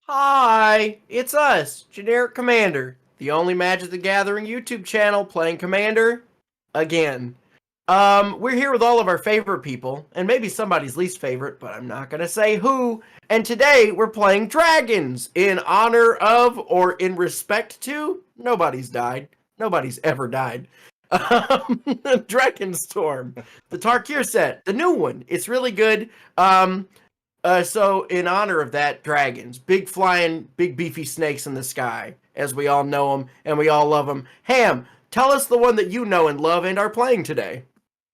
Hi, it's us, Generic Commander, the only Magic the Gathering YouTube channel playing Commander again. We're here with all of our favorite people, and maybe somebody's least favorite, but I'm not gonna say who. And today we're playing Dragons in honor of or in respect to nobody's died. Nobody's ever died. Dragonstorm, the Tarkir set, the new one. It's really good. So in honor of that, dragons, big flying, big beefy snakes in the sky, as we all know them and we all love them. Ham, tell us the one that you know and love and are playing today.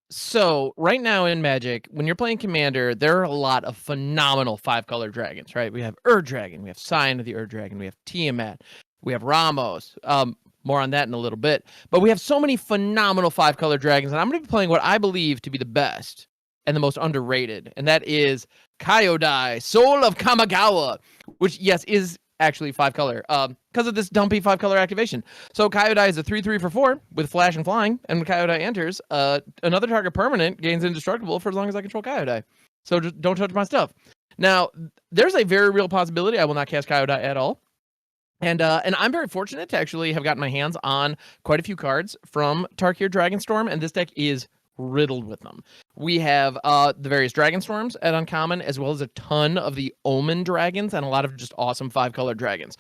So right now in Magic, when you're playing Commander, there are a lot of phenomenal 5-color dragons, right? We have Dragon, we have Sign of the Dragon, we have Tiamat, we have Ramos. More on that in a little bit. But we have so many phenomenal 5-color dragons, and I'm going to be playing what I believe to be the best and the most underrated, and that is Kyodai, Soul of Kamigawa, which, yes, is actually 5-color because of this dumpy 5-color activation. So Kyodai is a 3/3 for 4 with flash and flying, and when Kyodai enters, another target permanent gains indestructible for as long as I control Kyodai. So just don't touch my stuff. Now, there's a very real possibility I will not cast Kyodai at all. And I'm very fortunate to actually have gotten my hands on quite a few cards from Tarkir Dragonstorm, and this deck is riddled with them. We have the various Dragonstorms at Uncommon, as well as a ton of the Omen Dragons and a lot of just awesome 5-color dragons.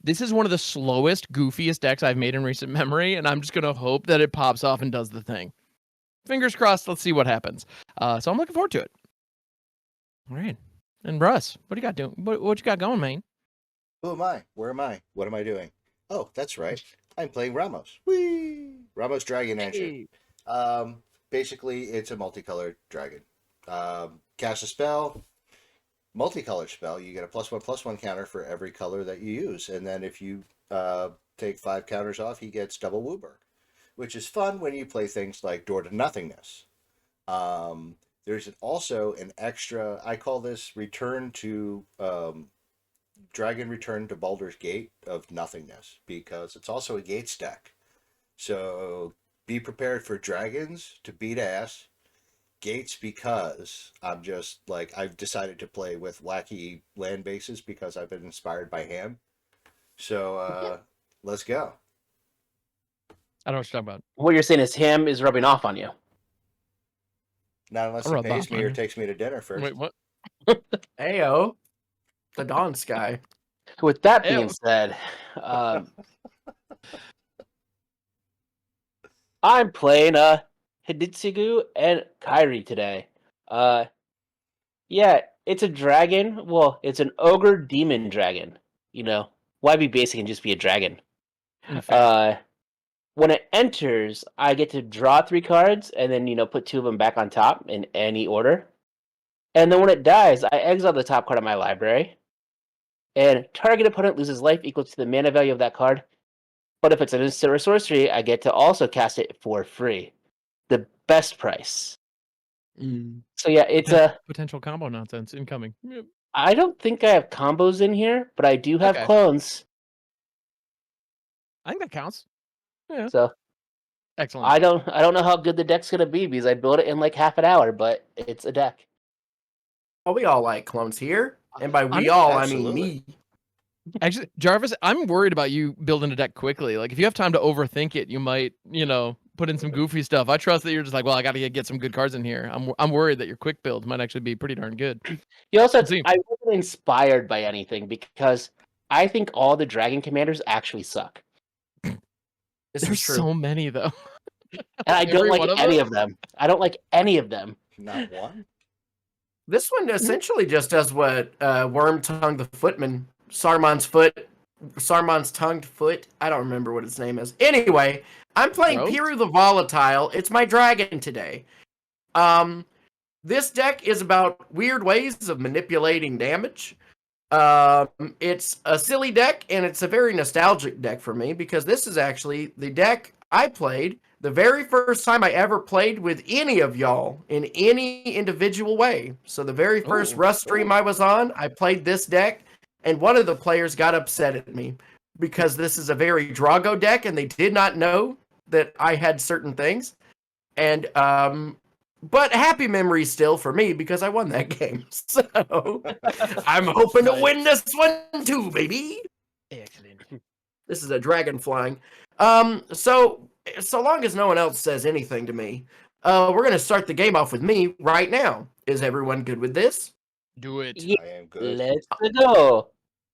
This is one of the slowest, goofiest decks I've made in recent memory, and I'm just going to hope that it pops off and does the thing. Fingers crossed, let's see what happens. So I'm looking forward to it. All right. And Russ, what do you got doing? What you got going, man? Who am I? Where am I? What am I doing? Oh, that's right. I'm playing Ramos. Whee! Ramos Dragon Engine. Basically, it's a multicolored dragon. Cast a spell, multicolored spell. You get a +1/+1 counter for every color that you use. And then if you take 5 counters off, he gets double Wooburg, which is fun when you play things like Door to Nothingness. There's also an extra, I call this Return to... Dragon Return to Baldur's Gate of Nothingness, because it's also a Gates deck. So be prepared for dragons to beat ass. Gates, because I've decided to play with wacky land bases because I've been inspired by Ham. So let's go. I don't know what you're talking about. What you're saying is Ham is rubbing off on you. Not unless he pays me or takes me to dinner first. Wait, what? Heyo, the Dawn Sky. With that being said, I'm playing Hidetsugu and Kairi today. Yeah, it's a dragon. Well, it's an ogre demon dragon. You know, why be basic and just be a dragon? When it enters, I get to draw 3 cards and then, put 2 of them back on top in any order. And then when it dies, I exile the top card of my library. And target opponent loses life equal to the mana value of that card. But if it's an instant or sorcery, I get to also cast it for free. The best price. So yeah, it's a... potential combo nonsense incoming. I don't think I have combos in here, but I do have clones. I think that counts. Yeah. So excellent. I don't know how good the deck's gonna be because I built it in like half an hour, but it's a deck. Oh, we all like clones here. And by we all, absolutely. I mean me. Actually, Jarvis, I'm worried about you building a deck quickly. Like, if you have time to overthink it, you might, put in some goofy stuff. I trust that you're just like, well, I got to get some good cards in here. I'm worried that your quick build might actually be pretty darn good. You also, I wasn't inspired by anything because I think all the Dragon Commanders actually suck. There's so many, though. And I don't like any of them. I don't like any of them. Not one? This one essentially just does what Wormtongue the Footman, Saruman's tongued foot. I don't remember what its name is. Anyway, I'm playing Piru the Volatile. It's my dragon today. This deck is about weird ways of manipulating damage. It's a silly deck, and it's a very nostalgic deck for me because this is actually the deck I played the very first time I ever played with any of y'all in any individual way. So the very first Russ stream I was on, I played this deck, and one of the players got upset at me because this is a very Drago deck, and they did not know that I had certain things. And But happy memories still for me because I won that game. So I'm hoping to win this one too, baby. Excellent. This is a dragon flying. So long as no one else says anything to me, we're gonna start the game off with me right now. Is everyone good with this? Do it. Yeah, I am good. let's go.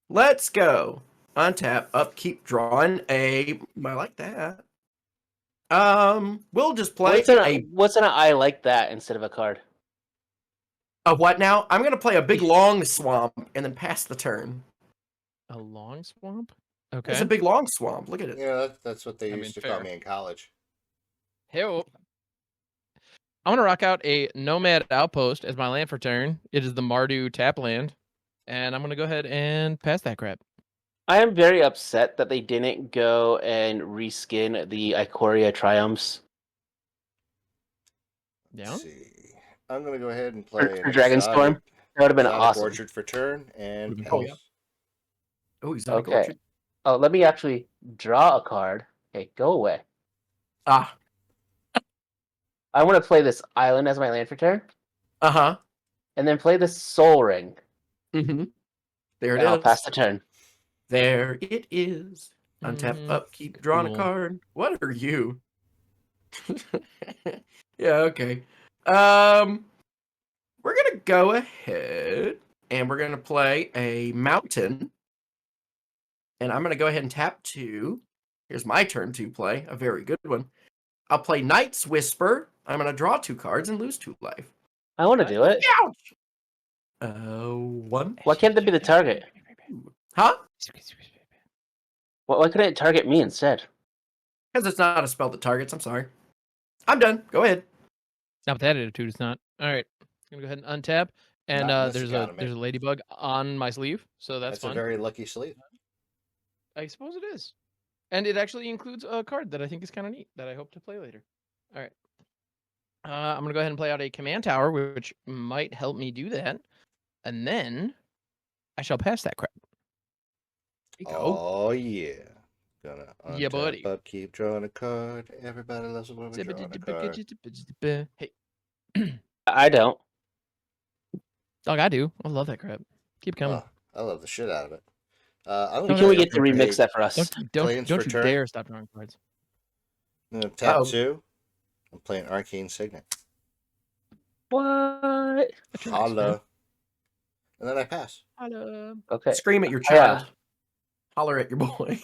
Let's go. Untap, upkeep, drawing a. I like that. We'll just play What's an I like that instead of a card? a what now? I'm gonna play a big long swamp and then pass the turn. A long swamp? Okay. It's a big long swamp. Look at it. Yeah, that's what they I used mean, to call fair. me in college. Hey, I'm gonna rock out a Nomad Outpost as my land for turn. It is the Mardu tap land, and I'm gonna go ahead and pass that crap. I am very upset that they didn't go and reskin the Ikoria Triumphs Yeah. Let's see. I'm gonna go ahead and play for an Dragonstorm. That would have been exotic awesome. orchard for turn and Would've been pass. cool. yeah. Oh, exotic Okay. orchard. Oh, let me actually draw a card. Okay, go away. Ah. I want to play this island as my land for turn, Uh-huh. and then play this Soul Ring, Mm-hmm. There it and I'll is. pass the turn. There it is. Untap, upkeep, drawing Cool. a card. What are you? Yeah, okay. We're gonna go ahead and we're gonna play a mountain. And I'm gonna go ahead and tap 2. Here's my turn to play, a very good one. I'll play Knight's Whisper. I'm gonna draw 2 cards and lose 2 life. I want to do it. Ouch! 1. Why can't that be the target? Huh? Why couldn't it target me instead? Because it's not a spell that targets. I'm sorry. I'm done. Go ahead. Not with that attitude, it's not. All right. I'm gonna go ahead and untap, and Not in this there's economy. a ladybug on my sleeve, so that's That's a fun. very lucky sleeve. I suppose it is, and it actually includes a card that I think is kind of neat that I hope to play later. All right. I'm gonna go ahead and play out a command tower, which might help me do that, and then I shall pass that crap. There you go. Oh yeah. Gonna Yeah, untap, buddy. upkeep, drawing a card. Everybody loves a woman drawing a card. Hey, I don't. dog, I do. I love that crap. Keep coming. Oh, I love the shit out of it. I'm Don't gonna Can we play get to remix that for us? Don't Plains for you turn. dare stop drawing cards. I'm gonna tap Uh-oh. 2. I'm playing Arcane Signet. What? That tracks, man. Holla. And then I pass. Hello. Okay. Scream at your Yeah. child. Holler at your boy.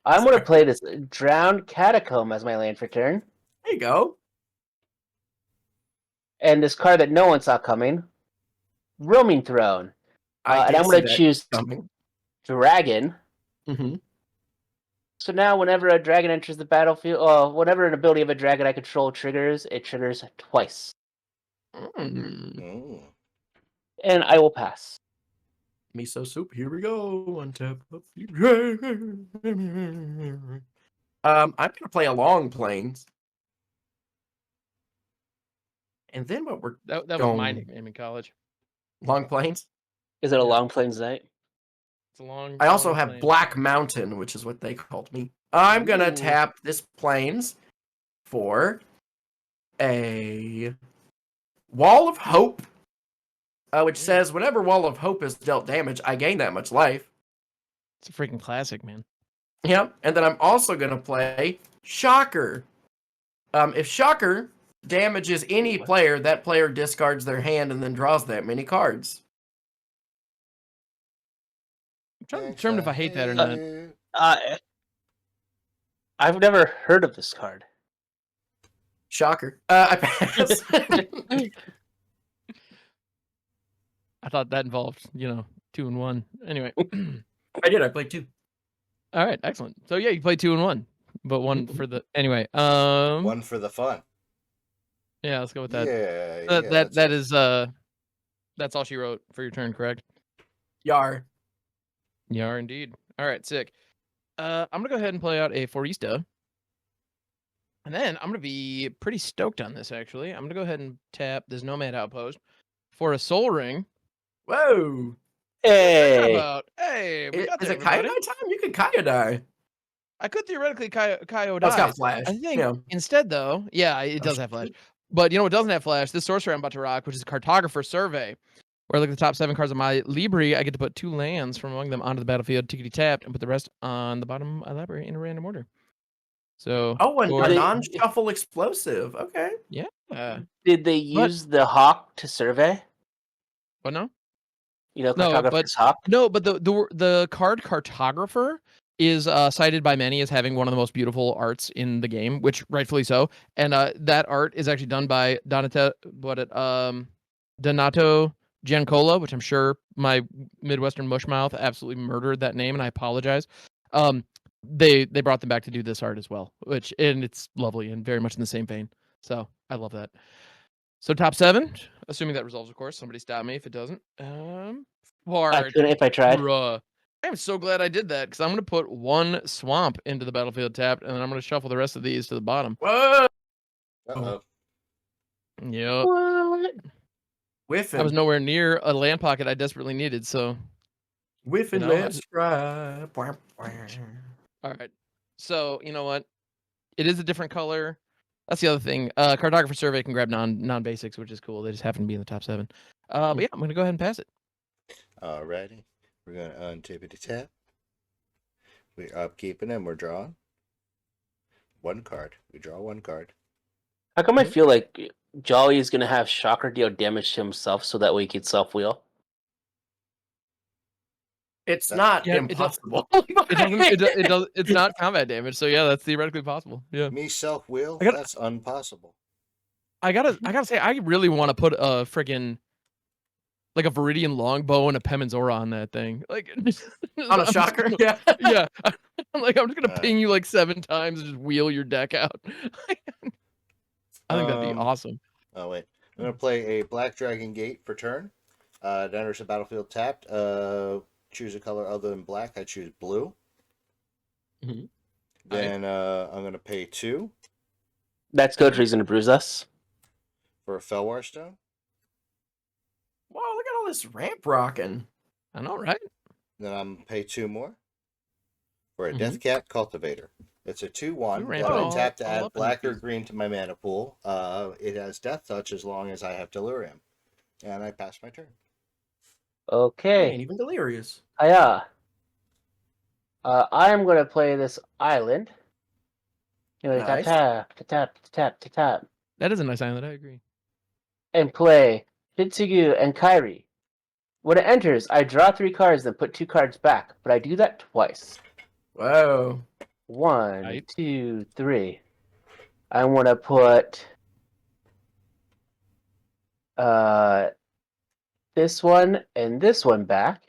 I'm going to play this Drowned Catacomb as my land for turn. There you go. And this card that no one saw coming, Roaming Throne. And I'm going to choose coming. Dragon. Mm-hmm. So now whenever a dragon enters the battlefield, whenever an ability of a dragon I control triggers, it triggers twice. Mm. And I will pass. Miso soup. Here we go. Untap. I'm gonna play a Long Plains. And then what we're That was my nickname in college. Long Plains. Is it a Long Plains night? It's a long. I also long have plane. Black Mountain, which is what they called me. I'm gonna Ooh. tap this Plains for a Wall of Hope, which says whenever Wall of Hope is dealt damage, I gain that much life. It's a freaking classic, man. Yep. And then I'm also gonna play Shocker. If Shocker damages any player, that player discards their hand and then draws that many cards. I'm trying to determine if I hate that or not. I've never heard of this card. Shocker. I pass. I thought that involved, 2 and 1. Anyway. I did. I played 2. All right, excellent. So yeah, you played 2 and 1, but 1 for the anyway. One for the fun. Yeah, let's go with that. Yeah. That's all she wrote for your turn, correct? Yar. You are indeed. All right, sick. I'm gonna go ahead and play out a Forista, and then I'm gonna be pretty stoked on this. Actually, I'm gonna go ahead and tap this Nomad Outpost for a Soul Ring. Whoa. Hey! We got Is there, it Kyodai everybody. time? You can Kyodai. I could theoretically Kyodai. That's got flash. I think Yeah. instead, though, yeah, it does have flash. But you know what doesn't have flash? This sorcerer I'm about to rock, which is Cartographer Survey. Where I look at the top 7 cards of my library, I get to put 2 lands from among them onto the battlefield, tickety tapped, and put the rest on the bottom of my library in a random order. So Oh, and a They- non-shuffle explosive. Okay. yeah. Did they use the hawk to survey? What now? You know, No, cartographer's hawk. No, but the card Cartographer is cited by many as having one of the most beautiful arts in the game, which rightfully so. And that art is actually done by Donato Giancola, which I'm sure my Midwestern mushmouth absolutely murdered that name, and I apologize. They brought them back to do this art as well, and it's lovely and very much in the same vein. So I love that. So top 7, assuming that resolves, of course. Somebody stop me if it doesn't. I couldn't if I tried. I'm so glad I did that because I'm going to put 1 swamp into the battlefield tapped, and then I'm going to shuffle the rest of these to the bottom. Whoa. Uh-oh. Yep. What? Whiffing. I was nowhere near a land pocket I desperately needed, so. Whiffing, You know, let's try. All right. So, you know what? It is a different color. That's the other thing. Cartographer Survey can grab non-basics, which is cool. They just happen to be in the top 7. But yeah, I'm going to go ahead and pass it. Alrighty. We're going to untippity tap. We're upkeeping and we're drawing 1 card. We draw 1 card. How come I feel like Jolly is gonna have Shocker deal damage to himself so that way he can self-wheel? It's not Yeah, it does- impossible. It's not combat damage, so yeah, that's theoretically possible. Yeah. Me self-will? I got- That's impossible. I gotta say, I really want to put a freaking like a Viridian longbow and a Pemenzora on that thing. Like On a shocker? Yeah. Yeah. I'm just gonna Uh, ping you like 7 times and just wheel your deck out. I think that'd be awesome. Oh, wait. I'm going to play a Black Dragon Gate for turn. Enters the battlefield tapped. Choose a color other than black. I choose blue. Mhm. Then I'm going to pay 2 That's good reason to bruise us. for a Felwar Stone. Wow, look at all this ramp rocking. I know, right? Then I'm pay 2 more for a Mhm. Deathcat Cultivator. It's a 2/1 ran that I all- tap to all add up in black or these. green to my mana pool. It has Death Touch as long as I have Delirium. And I pass my turn. Ain't Okay. even delirious. Hiya. I am gonna play this island. You know, Nice. tap, That is a nice island, I agree. and play Hidetsugu and Kairi. When it enters, I draw 3 cards, then put 2 cards back. But I do that twice. Whoa. 1, Right. 2, 3. I want to put this one and this one back,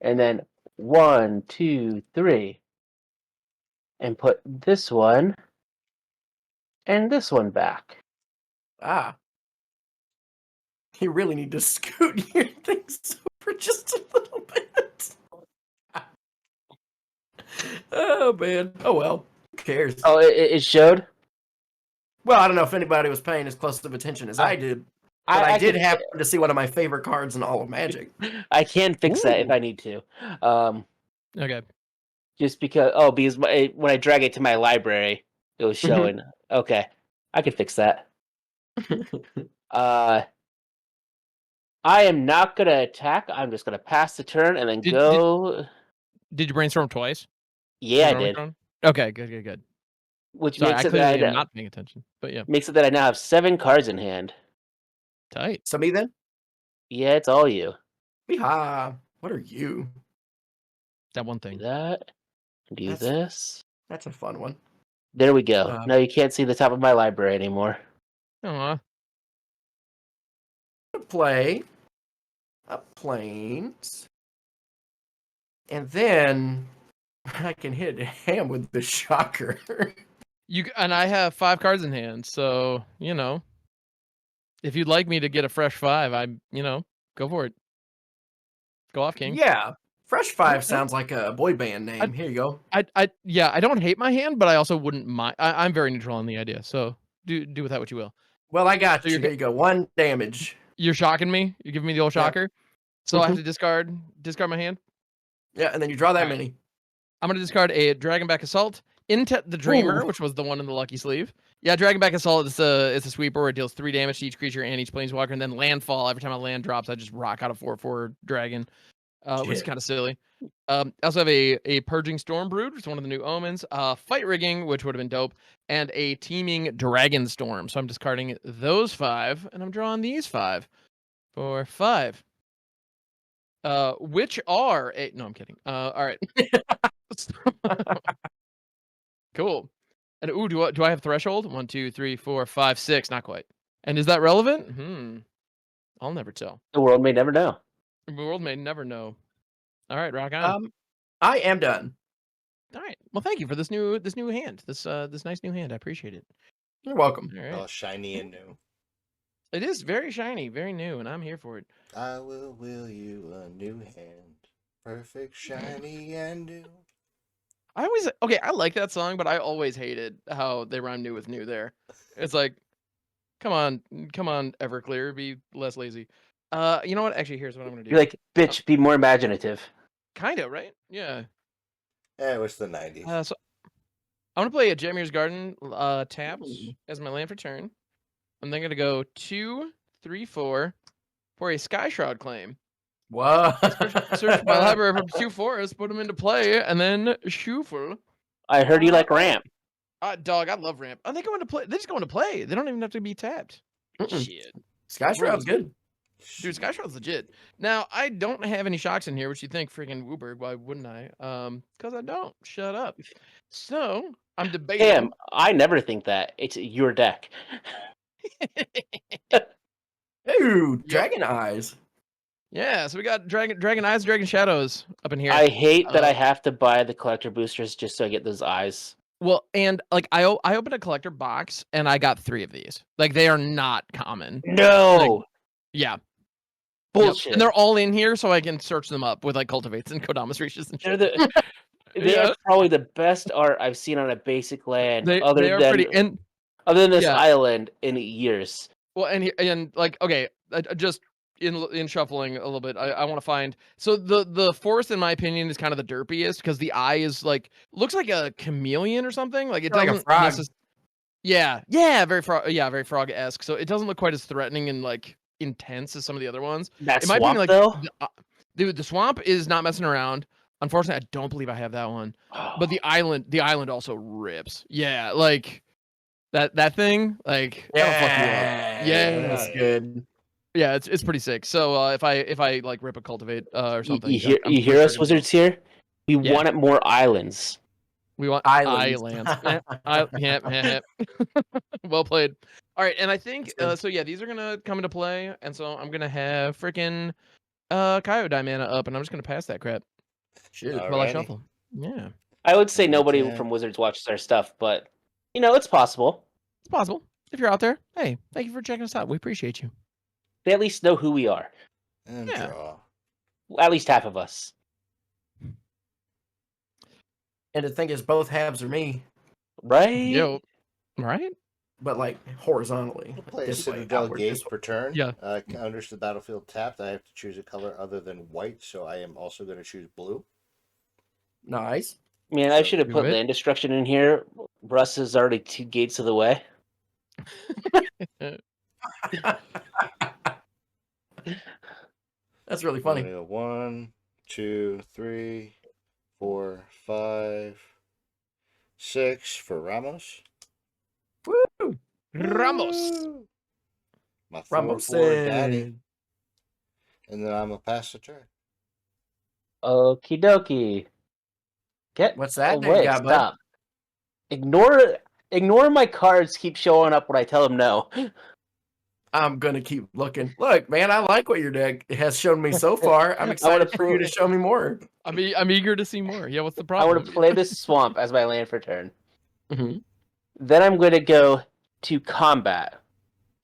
and then 1, 2, 3, and put this one and this one back. Ah. You really need to scoot your things over just a little bit. Oh, man. Oh, well. Who cares? Oh, it showed. Well, I don't know if anybody was paying as close of attention as I did, but I did can- happen to see one of my favorite cards in all of Magic. I can fix that if Ooh. I need to. Okay. Just because when I drag it to my library, it was showing. Okay, I can fix that. I am not gonna attack. I'm just gonna pass the turn and then go. Did you brainstorm twice? Yeah, I Normally did. thrown? Okay, good. Which Sorry, makes I it that clearly I am not paying attention. But yeah, makes it that I now have 7 cards in hand. tight. So me then? Yeah, it's all you. Yeehaw. What are you? That one Do thing. that. Do That's- this. That's a fun one. There we go. Um, Now you can't see the top of my library anymore. Aw. Play up planes, and then I can hit ham with the shocker. And I have 5 cards in hand, so you know, if you'd like me to get a fresh 5, go for it. Go off, King. Yeah, Fresh Five Okay. sounds like a boy band name. Here you go. I don't hate my hand, but I also wouldn't mind. I'm very neutral on the idea, so do with that what you will. Well, I got So you. you're Here you go. 1 damage. You're shocking me. You're giving me the old Yep. shocker. So I have to discard my hand. Yeah, and then you draw that Alright. many. I'm gonna discard a Dragonback Assault, Intet the Dreamer, which was the one in the lucky sleeve, Yeah, Dragonback Assault is it's a sweeper where it deals 3 damage to each creature and each planeswalker, and then landfall. Every time a land drops, I just rock out a 4/4 dragon, which is Shit. kind of silly. I also have a Purging Stormbrood, which is one of the new omens. Fight Rigging, which would have been dope, and a Teeming Dragonstorm. So I'm discarding those 5, and I'm drawing these 5 for 5. Which are a no, I'm kidding. All right. Cool. And ooh, do I have threshold? 1, 2, 3, 4, 5, 6. Not quite. And is that relevant? I'll never tell. The world may never know. The world may never know. All right, rock on. I am done. All right. Well, thank you for this new hand. This nice new hand. I appreciate it. You're welcome. All right. All shiny and new. It is very shiny, very new, and I'm here for it. I will you a new hand. Perfect, shiny, and new. I like that song, but I always hated how they rhyme new with new there. It's like, come on, Everclear, be less lazy. You know what? Actually, here's what I'm gonna do. You're like, bitch, be more imaginative. Kinda, right? Yeah. It was the 90s. So I'm gonna play a Jamir's Garden tapped as my land for turn. I'm then gonna go 2, 3, 4 for a Sky Shroud claim. Whoa. Search my library for 2 forests, put them into play, and then shuffle. I heard you like ramp. Dog, I love ramp. Oh, they go into play. They just go into play. They don't even have to be tapped. Shit. Sky Shroud's good. Dude, Sky Shroud's legit. Now, I don't have any shocks in here, which you think freaking Wooberg. Why wouldn't I? Because I don't. Shut up. So, I'm debating. Damn, I never think that. It's your deck. Dude, Dragon Eyes. Yeah, so we got Dragon Eyes, Dragon Shadows up in here. I hate that I have to buy the collector boosters just so I get those eyes. Well, and like I opened a collector box and I got 3 of these. Like they are not common. No. Like, yeah. Bullshit. Yep. And they're all in here so I can search them up with like cultivates and Kodamas Reaches and shit. They are probably the best art I've seen on a basic land they are pretty other than this island in years. Well, and like okay, just in shuffling a little bit, I want to find so the forest in my opinion is kind of the derpiest because the eye is like looks like a chameleon or something. Like it like doesn't a frog. very frog-esque. So it doesn't look quite as threatening and like intense as some of the other ones. That It might swamp, be like though? dude, the swamp is not messing around. Unfortunately, I don't believe I have that one. But the island also rips. Yeah, like that thing, like that'll fuck you up. Yeah, that's good. Yeah, it's pretty sick. So if I like rip a cultivate or something, You hear us, wizards here? We wanted more islands. We want Islands. Yeah. Well played. All right, and I think so. Yeah, these are gonna come into play, and so I'm gonna have freaking Kyodai mana up, and I'm just gonna pass that crap. Shit. While I shuffle. Yeah, I would say nobody from Wizards watches our stuff, but you know it's possible. it's possible. If you're out there, hey, thank you for checking us out. We appreciate you. They at least know who we are. And Yeah. draw. At least half of us. And the thing is, both halves are me, Right? Yo, right? but like horizontally. Play a This way, Citadel outward, Gate this way. per turn. Yeah. Counters the battlefield tapped. I have to choose a color other than white, so I am also going to choose blue. Nice. Man, I should have Do put it. land destruction in here. Russ is already 2 gates of the way. That's really I'm funny. gonna go 1, 2, 3, 4, 5, 6 for Ramos. Woo! Ramos. My 4/4 Ramos daddy. And then I'm gonna pass the turn. Okie dokie. Get What's that away. you got, bud? Stop. Ignore my cards keep showing up when I tell them no. I'm gonna keep looking. Look, man, I like what your deck has shown me so far. I'm excited for you to show me more. I'm eager to see more. Yeah, what's the I problem? want to play this swamp as my land for turn. Mm-hmm. Then I'm going to go to combat.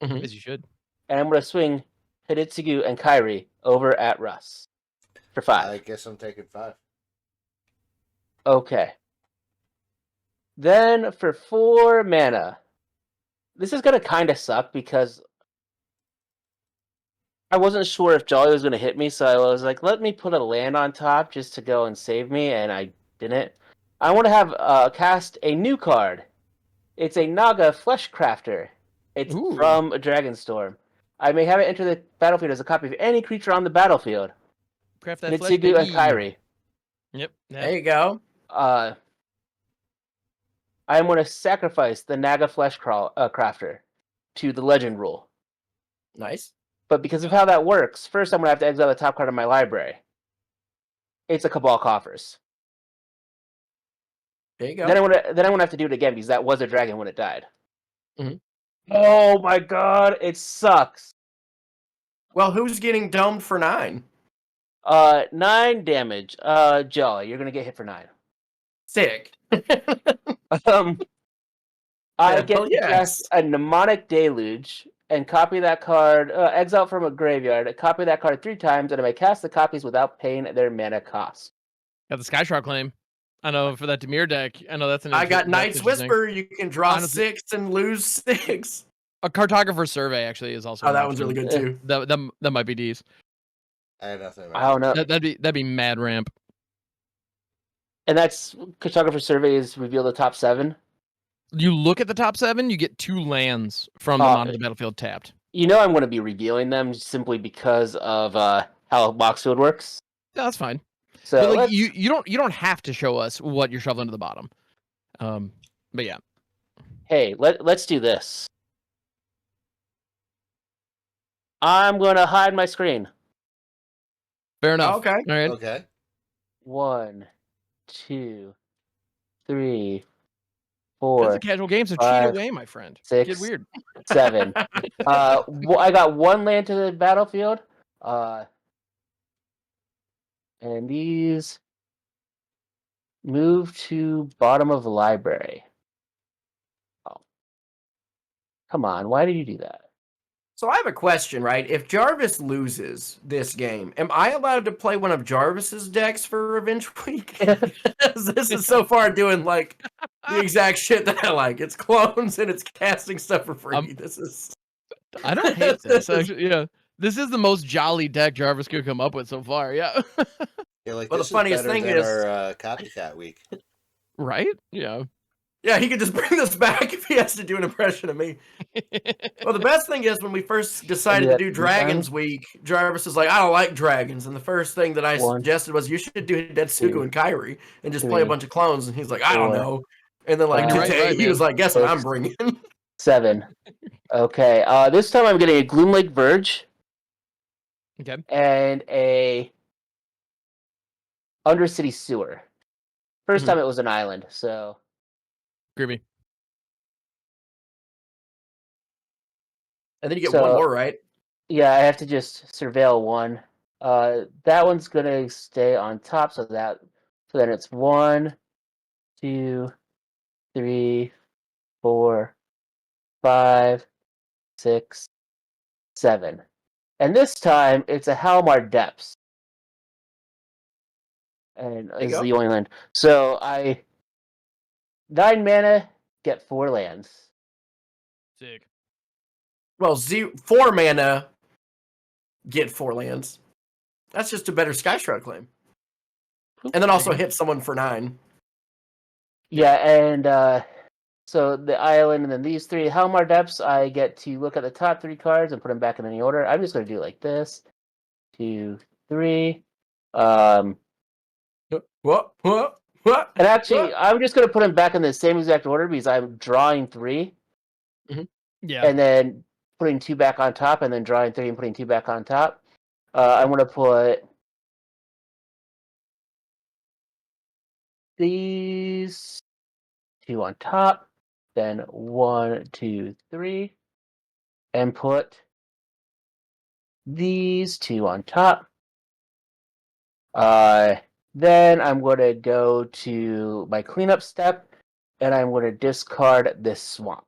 As you should. And I'm going to swing Hidetsugu and Kairi over at Russ for 5. I guess I'm taking 5. Okay. Then for 4 mana. This is going to kind of suck because I wasn't sure if Jolly was going to hit me, so I was like, let me put a land on top just to go and save me, and I didn't. I want to have cast a new card. It's a Naga Flesh Crafter. It's Ooh. from Dragonstorm. I may have it enter the battlefield as a copy of any creature on the battlefield. Craft that flesh, Hidetsugu and baby. Kairi. Yep. There you go. I am going to sacrifice the Naga Flesh Crafter to the Legend rule. Nice. But because of how that works, first I'm going to have to exile the top card of my library. It's a Cabal Coffers. There you go. Then I'm gonna have to do it again because that was a dragon when it died. Mhm. Oh my god, it sucks. Well, who's getting domed for 9? 9 damage. Jolly, you're gonna get hit for 9. Sick. I Yeah, get hell to cast a Mnemonic Deluge and copy that card, exile from a graveyard, copy that card 3 times, and I may cast the copies without paying their mana cost. Got the Skyshroud claim. I know for that Demir deck. I know that's an. I got that's Knight's interesting. Whisper. You can draw Honestly- 6 and lose 6. A Cartographer Survey actually is also. Oh, an that one's option. really good too. That might be D's. I have nothing. I don't know. That'd be mad ramp. And that's Cartographer Surveys reveal the top 7. You look at the top 7, you get 2 lands from them onto the battlefield tapped. You know I'm going to be revealing them simply because of how Boxfield works. Yeah, that's fine. So But like, let's- you don't have to show us what you're shoveling to the bottom. But yeah. Hey, let's do this. I'm going to hide my screen. Fair enough. Okay. All right. Okay. 1, 2, 3, It's 4, a casual game, so cheat 5, away, my friend. 6, Get weird. 7. I got 1 land to the battlefield. And these move to bottom of the library. Oh. Come on, why did you do that? So I have a question, right? If Jarvis loses this game, am I allowed to play one of Jarvis's decks for Revenge Week? This is so far doing like the exact shit that I like. It's clones and it's casting stuff for free. This is. I don't hate this. Actually, yeah. This is the most jolly deck Jarvis could come up with so far. Yeah. Yeah, like Well, the this funniest is better thing than is- our copycat week. Right? Yeah. Yeah, he could just bring this back if he has to do an impression of me. Well, the best thing is when we first decided to do Dragons Week, Jarvis is like, I don't like dragons. And the first thing that I 1, suggested was you should do Hidetsugu 2, and Kairi and just play a 3, bunch of clones. And he's like, I don't 4, know. And then like 5, today, he was like, guess what I'm 6, bringing? 7. Okay, this time I'm getting a Gloomlake Verge Okay. and a Undercity Sewer. First time it was an island, so Groovy. And then you get So- one more, right? yeah, I have to just surveil 1. That one's gonna stay on top, so then it's 1, 2, 3, 4, 5, 6, 7. And this time it's a Halmar Depths. And you it's go. the only land. So 9 mana, get 4 lands. Sick. Well, 4 mana, get 4 lands. That's just a better Sky Shroud claim. And then also hit someone for 9. Yeah, and so the island, and then these 3 Halmar Depths, I get to look at the top 3 cards and put them back in any order. I'm just going to do it like this. 2, 3. What? And actually, I'm just going to put them back in the same exact order because I'm drawing 3 Yeah. and then putting 2 back on top, and then drawing 3 and putting 2 back on top. I'm going to put these 2 on top, then 1, 2, 3, and put these 2 on top. Then I'm going to go to my cleanup step, and I'm going to discard this swamp,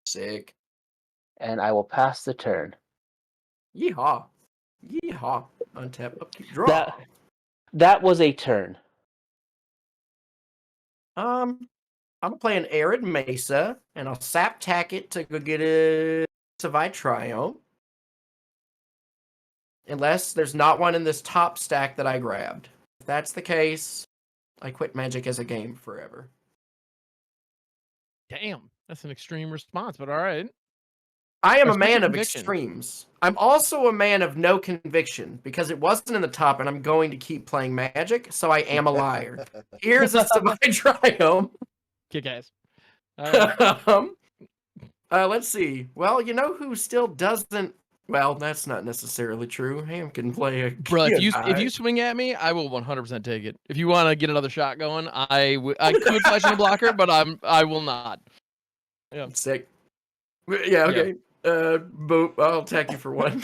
Sick. and I will pass the turn. Yeehaw. Yeehaw. Untap, upkeep, draw. That was a turn. I'm playing Arid Mesa, and I'll sap tack it to go get a Savai Triumph. Unless there's not one in this top stack that I grabbed. If that's the case, I quit Magic as a game forever. Damn, that's an extreme response, but all right. I am a Respect your man of conviction. extremes. I'm also a man of no conviction because it wasn't in the top, and I'm going to keep playing Magic, so I am a liar. Here's a Triumph. Kick ass. All right. Let's see. Well, you know who still doesn't. Well, that's not necessarily true. Ham can play a Bro, if you Kyodai. swing at me, I will 100% take it. If you want to get another shot going, I could flash in a blocker, but I will not. Yeah. Sick. Yeah. Okay. Boop. I'll attack you for one.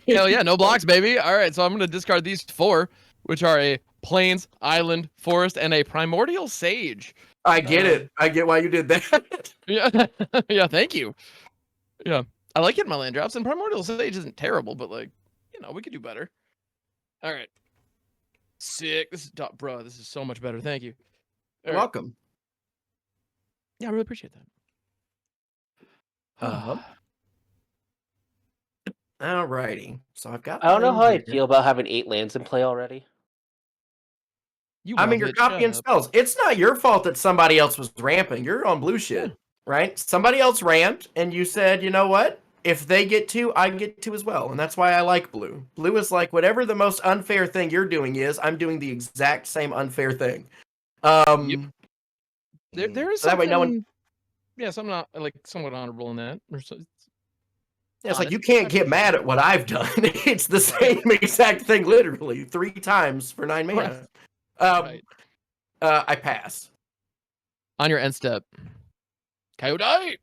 Hell yeah, no blocks, baby. All right, so I'm gonna discard these 4, which are a plains, island, forest, and a primordial sage. I get it. I get why you did that. Yeah, yeah. Thank you. Yeah, I like hitting my land drops, and primordial sage isn't terrible, but like, we could do better. All right, sick. This is bro. This is so much better. Thank you. You're welcome. Yeah, I really appreciate that. Alrighty. So I've got. I don't know mine how I here. feel about having 8 lands in play already. I mean, you're copying spells. It's not your fault that somebody else was ramping. You're on blue shit, right? Somebody else ramped, and you said, you know what? If they get to, I get to as well. And that's why I like blue. Blue is like, whatever the most unfair thing you're doing is, I'm doing the exact same unfair thing. There is so that way something, no one. yeah, something like somewhat honorable in that. Or so, Yeah, it's like you can't get mad at what I've done. It's the same exact thing, literally 3 times for 9 mana. Right. I pass. On your end step, Kyodai.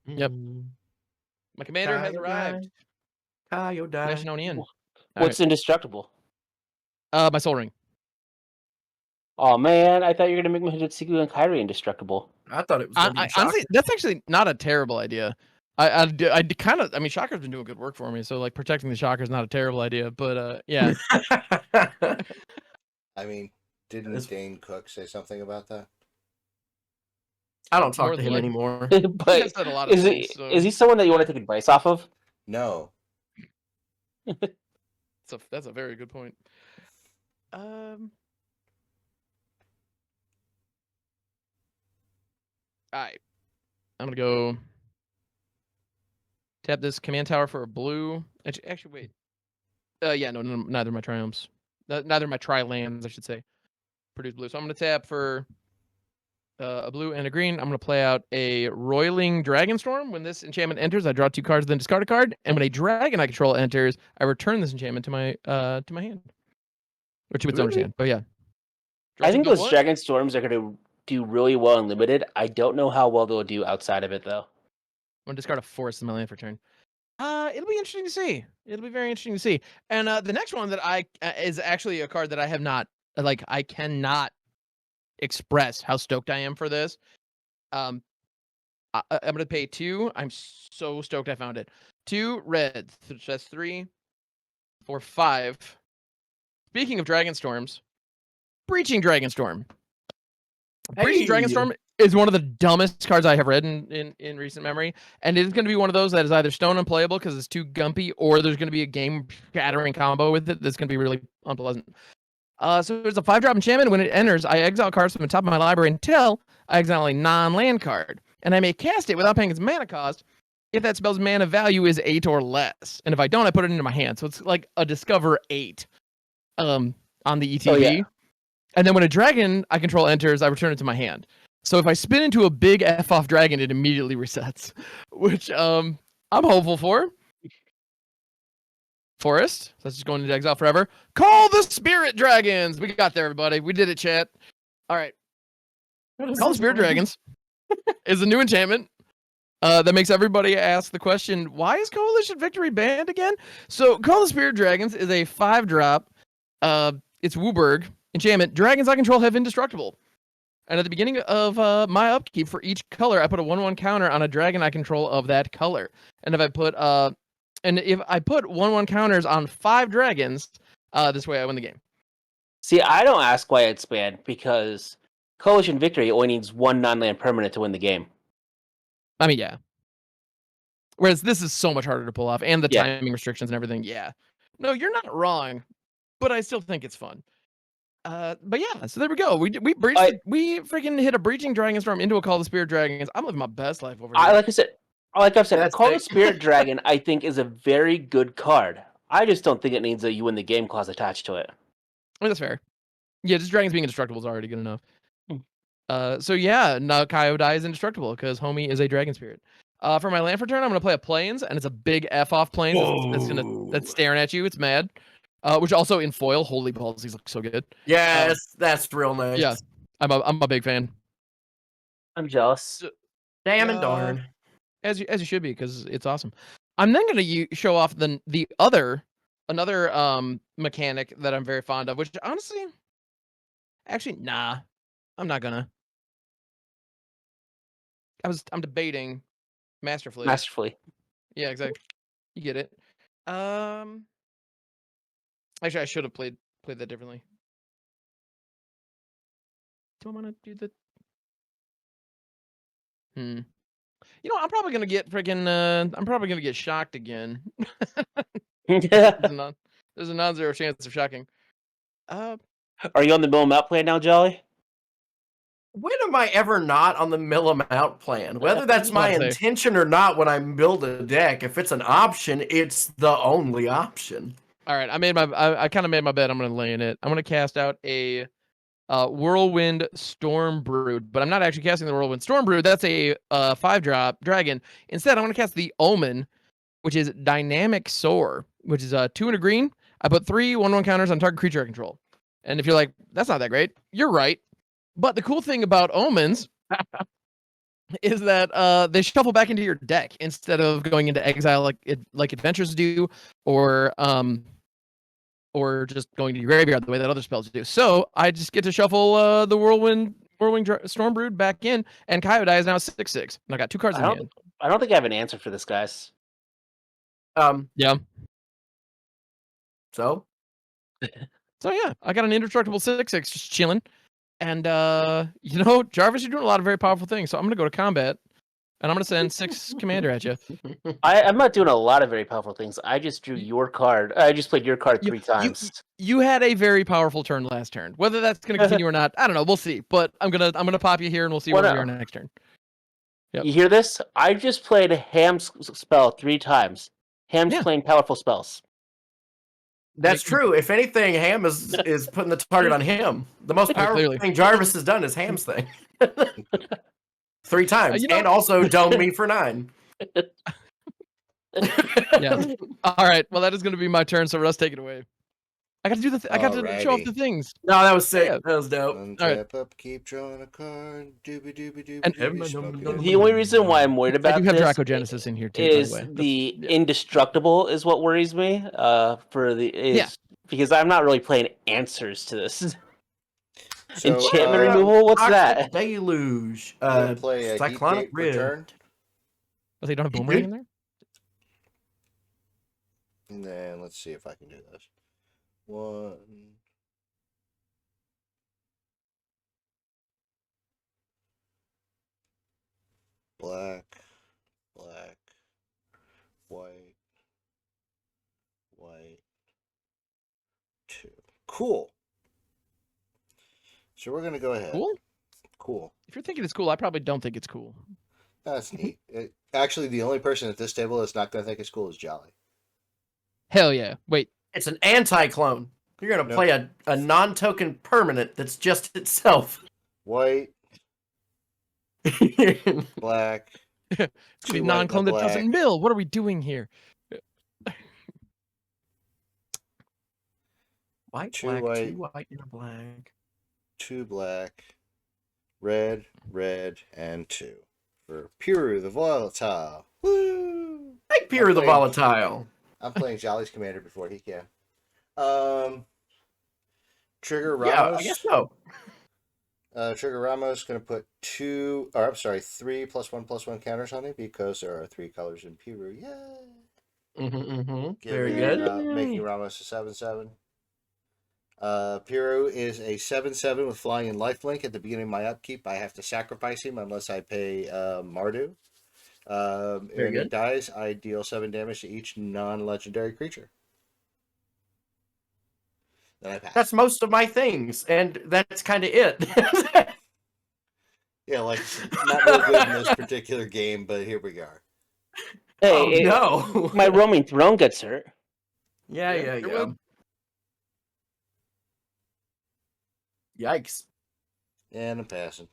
Yep. My commander has arrived. Kyodai. Flashing on in. What's indestructible? My Soul Ring. Oh man, I thought you were gonna make my Hidetsugu and Kairi indestructible. I thought it was gonna be honestly, that's actually not a terrible idea. I kind of, I mean, Shocker's been doing good work for me, so like protecting the Shocker is not a terrible idea. But yeah. I mean, didn't Dane Cook say something about that? I don't talk to him anymore. But said a lot of things, so. Is he someone that you want to take advice off of? No. That's a very good point. Alright. I'm gonna go tap this command tower for a blue. Actually, wait. Yeah, no, neither of my triumphs. Neither of my tri-lands, I should say, produce blue. So I'm gonna tap for a blue and a green. I'm gonna play out a Roiling Dragonstorm. When this enchantment enters, I draw 2 cards, then discard a card. And when a dragon I control enters, I return this enchantment to my hand, or to its owner's hand. But yeah, I think those Dragonstorms are gonna do really well in limited. I don't know how well they'll do outside of it though. I'm gonna discard a forest in my land for turn. It'll be interesting to see. It'll be very interesting to see. And the next one that I is actually a card that I have not, like, I cannot express how stoked I am for this. I'm gonna pay 2. I'm so stoked I found it. 2 red. That's 3, 4, 5. Speaking of Dragonstorms, Breaching Dragonstorm. Breaching Dragonstorm is one of the dumbest cards I have read in recent memory, and it is going to be one of those that is either stone unplayable because it's too gumpy, or there's going to be a game-shattering combo with it that's going to be really unpleasant. So there's a 5-drop enchantment. When it enters, I exile cards from the top of my library until I exile a non-land card, and I may cast it without paying its mana cost if that spell's mana value is 8 or less. And if I don't, I put it into my hand. So it's like a Discover 8 on the ETB. Oh, yeah. And then when a dragon I control enters, I return it to my hand. So if I spin into a big F-off dragon, it immediately resets, which I'm hopeful for. Forest. So that's just going into exile forever. Call the Spirit Dragons! We got there, everybody. We did it, chat. All right. Call the Spirit Dragons is a new enchantment that makes everybody ask the question, why is Coalition Victory banned again? So Call the Spirit Dragons is a 5-drop. It's Wooburg enchantment. Dragons I control have indestructible. And at the beginning of my upkeep, for each color, I put a 1/1 counter on a dragon I control of that color. And if I put 1/1 counters on 5 dragons, this way I win the game. See, I don't ask why it's banned because Coalition Victory only needs 1 non-land permanent to win the game. I mean, yeah. Whereas this is so much harder to pull off, and the timing restrictions and everything. Yeah. No, you're not wrong, but I still think it's fun. But yeah, so there we go. We breached. We freaking hit a breaching Dragonstorm into a Call of the Spirit Dragons. I'm living my best life over here. Like I've said, That's Call of big. Spirit Dragon, I think, is a very good card. I just don't think it needs a you win the game clause attached to it. I mean, that's fair. Yeah, just dragons being indestructible is already good enough. Hmm. So yeah, now Kyodai is indestructible because homie is a dragon spirit. For my land for turn, I'm gonna play a plains, and it's a big F off plains. That's staring at you. It's mad. Which also in foil, holy balls, these look so good. Yes, that's real nice. Yeah, I'm a big fan. I'm jealous. Damn and darn. As you should be, because it's awesome. I'm then gonna show off another mechanic that I'm very fond of, which honestly, actually, nah, I'm not gonna. I'm debating masterfully. Yeah, exactly. You get it. Actually, I should have played that differently. Do I want to do the? You know, I'm probably gonna get freaking. I'm probably gonna get shocked again. There's a non-zero chance of shocking. Are you on the mill map plan now, Jolly? When am I ever not on the mill 'em out plan? Whether that's my intention or not when I build a deck, if it's an option, it's the only option. All right, I kind of made my bet. I'm gonna lay in it. I'm gonna cast out a Whirlwind Storm Brood, but I'm not actually casting the Whirlwind Storm Brood. That's a 5-drop dragon. Instead, I'm gonna cast the Omen, which is Dynamic Soar, which is 2 and a green. I put 3 1/1 counters on target creature I control. And if you're like, that's not that great, you're right. But the cool thing about Omens is that they shuffle back into your deck instead of going into exile like adventures do, or just going to your graveyard the way that other spells do. So I just get to shuffle the Whirlwind Storm Brood back in, and Kyodai is now 6/6. And I got 2 cards in hand. I don't think I have an answer for this, guys. Yeah. So Yeah, I got an indestructible 6/6 just chilling. And Jarvis, you're doing a lot of very powerful things. So I'm gonna go to combat, and I'm gonna send 6 commander at you. I'm not doing a lot of very powerful things. I just drew your card. I just played your card 3 times. You had a very powerful turn last turn. Whether that's gonna continue or not, I don't know. We'll see. But I'm gonna pop you here, and we'll see where we are next turn. Yep. You hear this? I just played Ham's spell 3 times. Ham's playing powerful spells. That's true. If anything, Ham is putting the target on him. The most powerful thing Jarvis has done is Ham's thing. 3 times. And also dome me for 9. Yeah. All right. Well, that is going to be my turn. So Russ, take it away. I got to do I got to show off the things. No, that was sick. Yeah. That was dope. Untap up, keep drawing a card. The only reason why I'm worried about I do have Dracogenesis in here too. Is the indestructible is what worries me. Because I'm not really playing answers to this. So, enchantment removal. What's that? Deluge. Play a Cyclonic Return. Oh, they don't have Boomerang in there. And then let's see if I can do this. 1. Black, white, 2. Cool. So we're gonna go ahead. Cool. If you're thinking it's cool, I probably don't think it's cool. That's neat. Actually, the only person at this table that's not gonna think it's cool is Jolly. Hell yeah! Wait. It's an anti-clone. You're going to play a non-token permanent that's just itself. White. Black. It's going to be non-clone that doesn't mill. What are we doing here? White, 2 black, white. 2 white, and a black. 2 black. Red, and 2. For Piru the Volatile. Woo! Hey, Piru the Volatile. I'm playing Jolly's commander before he can. Trigger Ramos. Yeah, I guess so. Trigger Ramos going to put 3 +1/+1 counters on it because there are 3 colors in Piru. Yay! Very good. Making Ramos a 7/7. Piru is a 7/7 with flying and lifelink. At the beginning of my upkeep, I have to sacrifice him unless I pay Mardu. When he dies, I deal 7 damage to each non-legendary creature. And I pass. That's most of my things, and that's kind of it. Yeah, like not real good in this particular game, but here we are. Hey, no. my roaming throne gets hurt. Yeah. it would. Yikes. And I'm passing.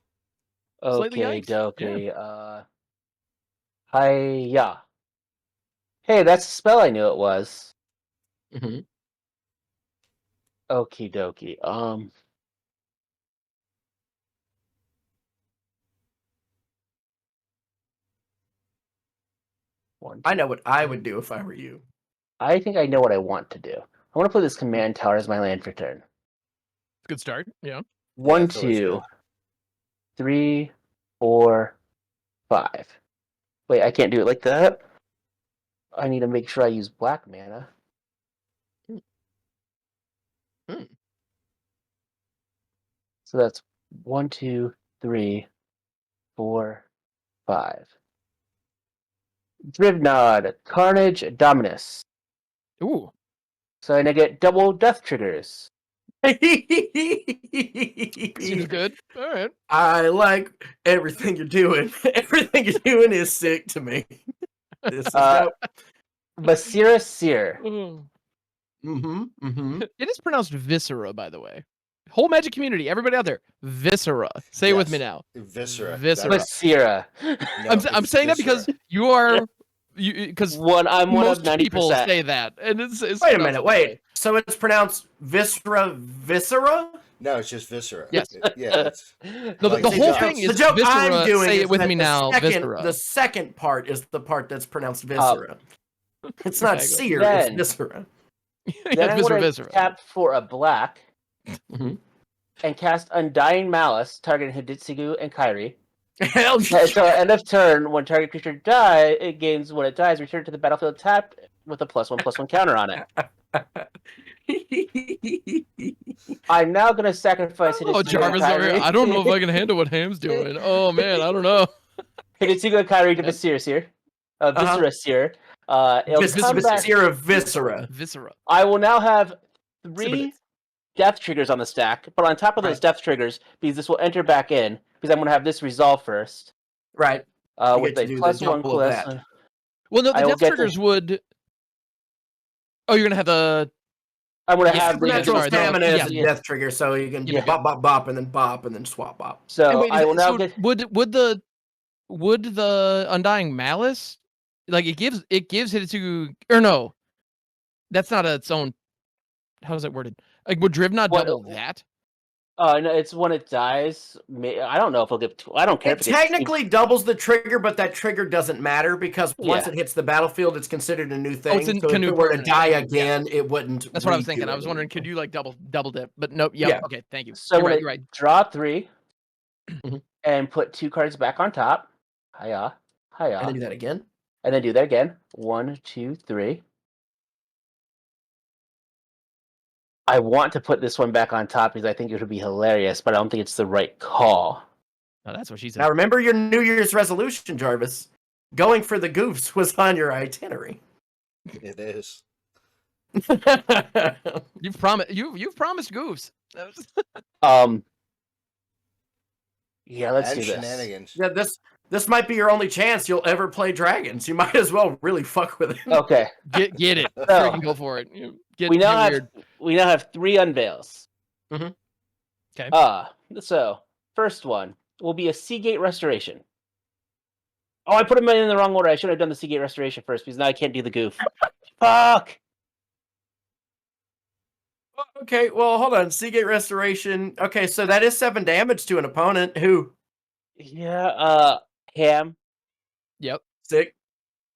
Slightly Okay, yikes. dokie. Hiya. Hey, that's a spell I knew it was. Mm-hmm. Okie dokie. I know what I would do if I were you. I think I know what I want to do. I want to put this command tower as my land for turn. Good start. Yeah. 1, that's always 2, good. 3, 4, 5. Wait, I can't do it like that. I need to make sure I use black mana. Hmm. So that's 1, 2, 3, 4, 5. Drivnod, Carnage, Dominus. Ooh. So I get double death triggers. Seems good. All right. I like everything you're doing. Everything you're doing is sick to me. This is dope. Basira Seer. It is pronounced viscera, by the way. Whole Magic community, everybody out there, viscera. Say it with me Yes. now. Viscera. Viscera. Basira. No, I'm saying that because you are, because I'm one of most people 90%. say that, and it's Wait a pronounced minute. that Wait. way. So it's pronounced viscera? No, it's just viscera. Yes. Yeah. It's No, like the the whole joke- thing the is joke I'm viscera. doing Say is it with that me now. Viscera. The second part is the part that's pronounced viscera. It's not Exactly. seer, Then- it's viscera. Then Yes, I viscera, want to viscera. tap for a black Mhm. and cast Undying Malice, targeting Hidetsugu and Kairi. Hell So at end of turn, when target creature dies, it gains when it dies, return to the battlefield tapped with a +1/+1 counter on it. I'm now going to sacrifice Hidetsugu Oh, and Jarvis over here. Kairi. I don't know if I can handle what Ham's doing. Oh man, I don't know. Hidetsugu and Kairi to Yep. Viscera Seer. Viscera Seer. It'll This come is back. seer of viscera. Viscera. I will now have 3 Sibilance. death triggers on the stack, but on top of those Right. death triggers, because this will enter back in, because I'm going to have this resolve first. Right. You With get a to do the +1 double of that. +1. Well, no, the I will death get to- triggers would. Oh, you're gonna have the. I'm going to Yeah, have the Supernatural sorry, stamina yeah. is a death trigger, so you can Yeah. bop, and then swap bop. So And wait, I will now so get. would the Undying Malice, like it gives Hidetsugu, or no, that's not its own. How is it worded? Like would Drivnod What- double that? No, it's when it dies. I don't know if it'll give. I don't care It if it gets technically doubles the trigger, but that trigger doesn't matter because once Yeah. it hits the battlefield, it's considered a new thing. it's in so if Canoe it were to permanent. die Yeah. again, it wouldn't. That's what I was redo thinking. I was wondering, could anything. you like double dip? But nope. Yep. Yeah. Okay. Thank you. So You're when right. I You're right. draw 3 Mhm. and put 2 cards back on top. Hiya. And then do that again. And then do that again. 1, 2, 3. I want to put this one back on top because I think it would be hilarious, but I don't think it's the right call. Oh, that's what she said. Now remember your New Year's resolution, Jarvis. Going for the goofs was on your itinerary. It is. You've promised. You've promised goofs. That was- Yeah, let's And do this. shenanigans. Yeah, this might be your only chance you'll ever play dragons. You might as well really fuck with it. Okay. Get it. So- Freaking go for it. Get We now weird. have 3 unveils. Mhm. Okay. So first one will be a Seagate Restoration. Oh, I put them in the wrong order. I should have done the Seagate Restoration first because now I can't do the goof. Fuck. Okay, well, hold on. Seagate Restoration. Okay, so that is 7 damage to an opponent who Yeah. Ham. Yep. sick.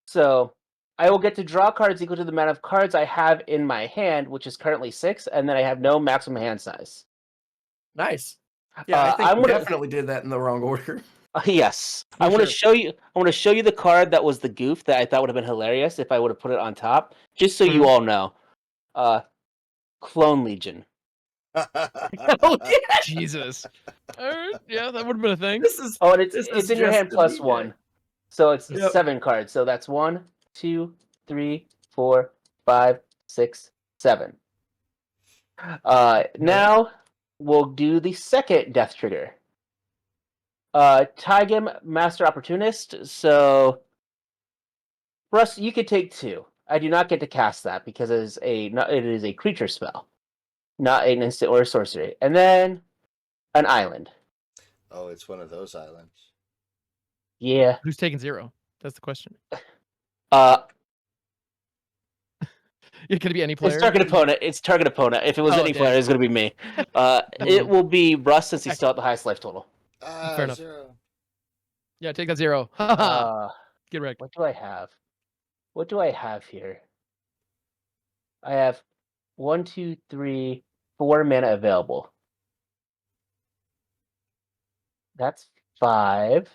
So I will get to draw cards equal to the amount of cards I have in my hand, which is currently 6, and then I have no maximum hand size. Nice. Yeah, I think I'm you gonna- definitely did that in the wrong order. Yes, For I want to sure. show you. I want to show you the card that was the goof that I thought would have been hilarious if I would have put it on top, just so you all know. Clone Legion. Oh, yeah. Jesus. All right. Yeah, that would have been a thing. This is Oh, and This it's is in your hand just a +1, DJ. so it's Yep. 7 cards. So that's 1, 2, 3, 4, 5, 6, 7. Now we'll do the second death trigger. Taigem Master Opportunist. So, Russ, you could take 2. I do not get to cast that because it is a creature spell, not an instant or a sorcery. And then an island. Oh, it's one of those islands. Yeah. Who's taking 0? That's the question. It could be any player. It's target opponent. It's target opponent. If it was any player, it's going to be me. It will be Russ since he's still at the highest life total. Fair enough. 0. Yeah, take that 0. Get wrecked. What do I have? What do I have here? I have 1, 2, 3, 4 mana available. That's 5.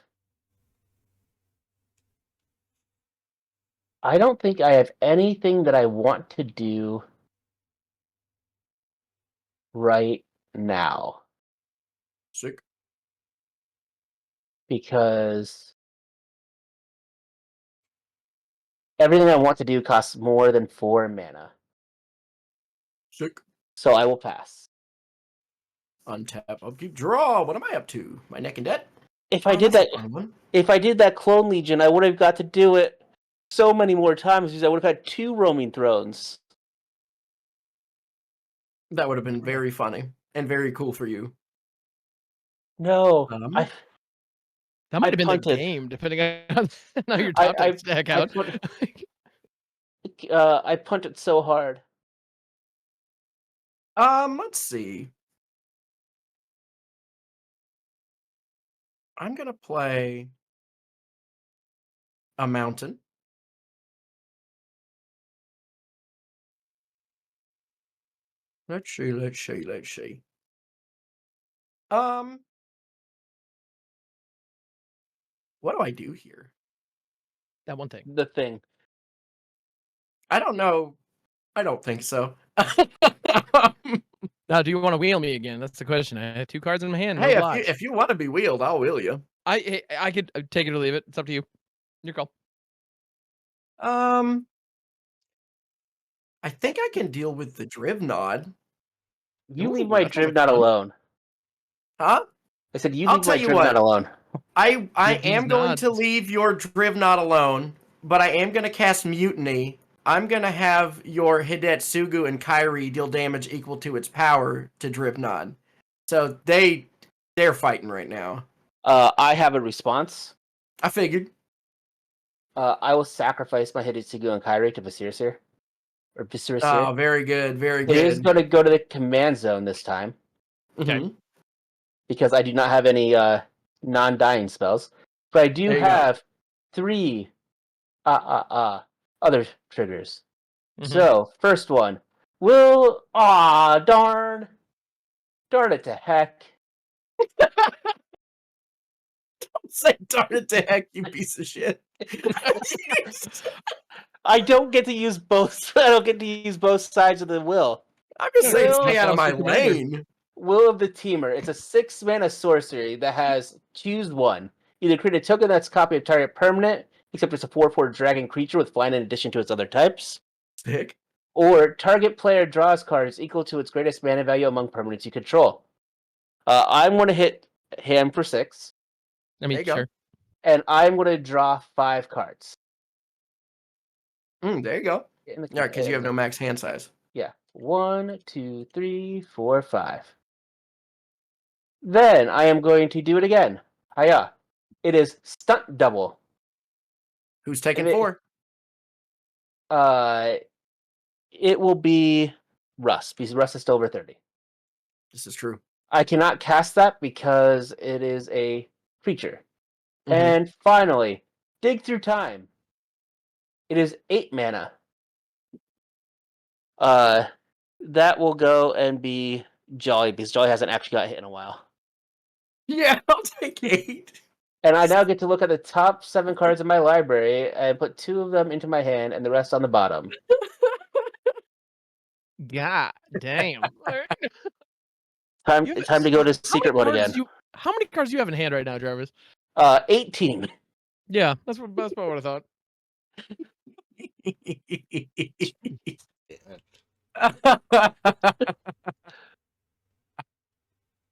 I don't think I have anything that I want to do right now. Sick. Because everything I want to do costs more than 4 mana. Sick. So I will pass. Untap. Upkeep. Draw. What am I up to? My neck and debt? If I did that, One. if I did that Clone Legion, I would have got to do it so many more times because I would have had 2 roaming thrones. That would have been very funny and very cool for you. No, That might have been punted. the game, depending on how your top deck stack out. I punted so hard. Let's see. I'm gonna play a mountain. Let's see. What do I do here? That one thing. The thing. I don't know. I don't think so. Now, do you want to wheel me again? That's the question. I have 2 cards in my hand. Hey, No if you want to be wheeled, I'll wheel you. I could take it or leave it. It's up to you. Your call. I think I can deal with the Drivnod. You leave Ooh, my that's a lot of Drivnod fun. alone. Huh? I said you I'll leave my tell you what. Drivnod alone. I Give these am going to nods. leave your Drivnod alone, but I am going to cast Mutiny. I'm going to have your Hidetsugu and Kairi deal damage equal to its power to Drivnod. So they're fighting right now. I have a response. I figured. I will sacrifice my Hidetsugu and Kairi to Visirasir. Or Visirasir. Oh, very good, very It good. is going to go to the command zone this time. Okay. Because I do not have any non-dying spells. But I do There you go. have 3 other triggers. Mhm. So, first one. Darn it to heck. Say darn it to heck, you piece of shit. I don't get to use both. I don't get to use both sides of the will. I'm just saying, Will- stay out of my Monster Commander. lane. Will of the Teamer. It's a 6 mana sorcery that has choose one. Either create a token that's a copy of target permanent, except it's a 4/4 dragon creature with flying in addition to its other types. Sick. Or target player draws cards equal to its greatest mana value among permanents you control. I'm going to hit him for 6. I There mean, you go. sure. And I'm going to draw 5 cards. There you go. In the Yeah, because you have no max hand size. Yeah. 1, 2, 3, 4, 5. Then I am going to do it again. Hiya. It is stunt double. Who's taking If it- 4? It will be Russ, because Russ is still over 30. This is true. I cannot cast that because it is a creature. Mhm. And finally, Dig Through Time. It is 8 mana. That will go and be Jolly, because Jolly hasn't actually got hit in a while. Yeah, I'll take 8. And I now get to look at the top 7 cards in my library and put 2 of them into my hand and the rest on the bottom. God damn. Time You have- to go to How secret many mode cards again. How many cards do you have in hand right now, Jarvis? 18. Yeah, that's about what I thought. Yeah.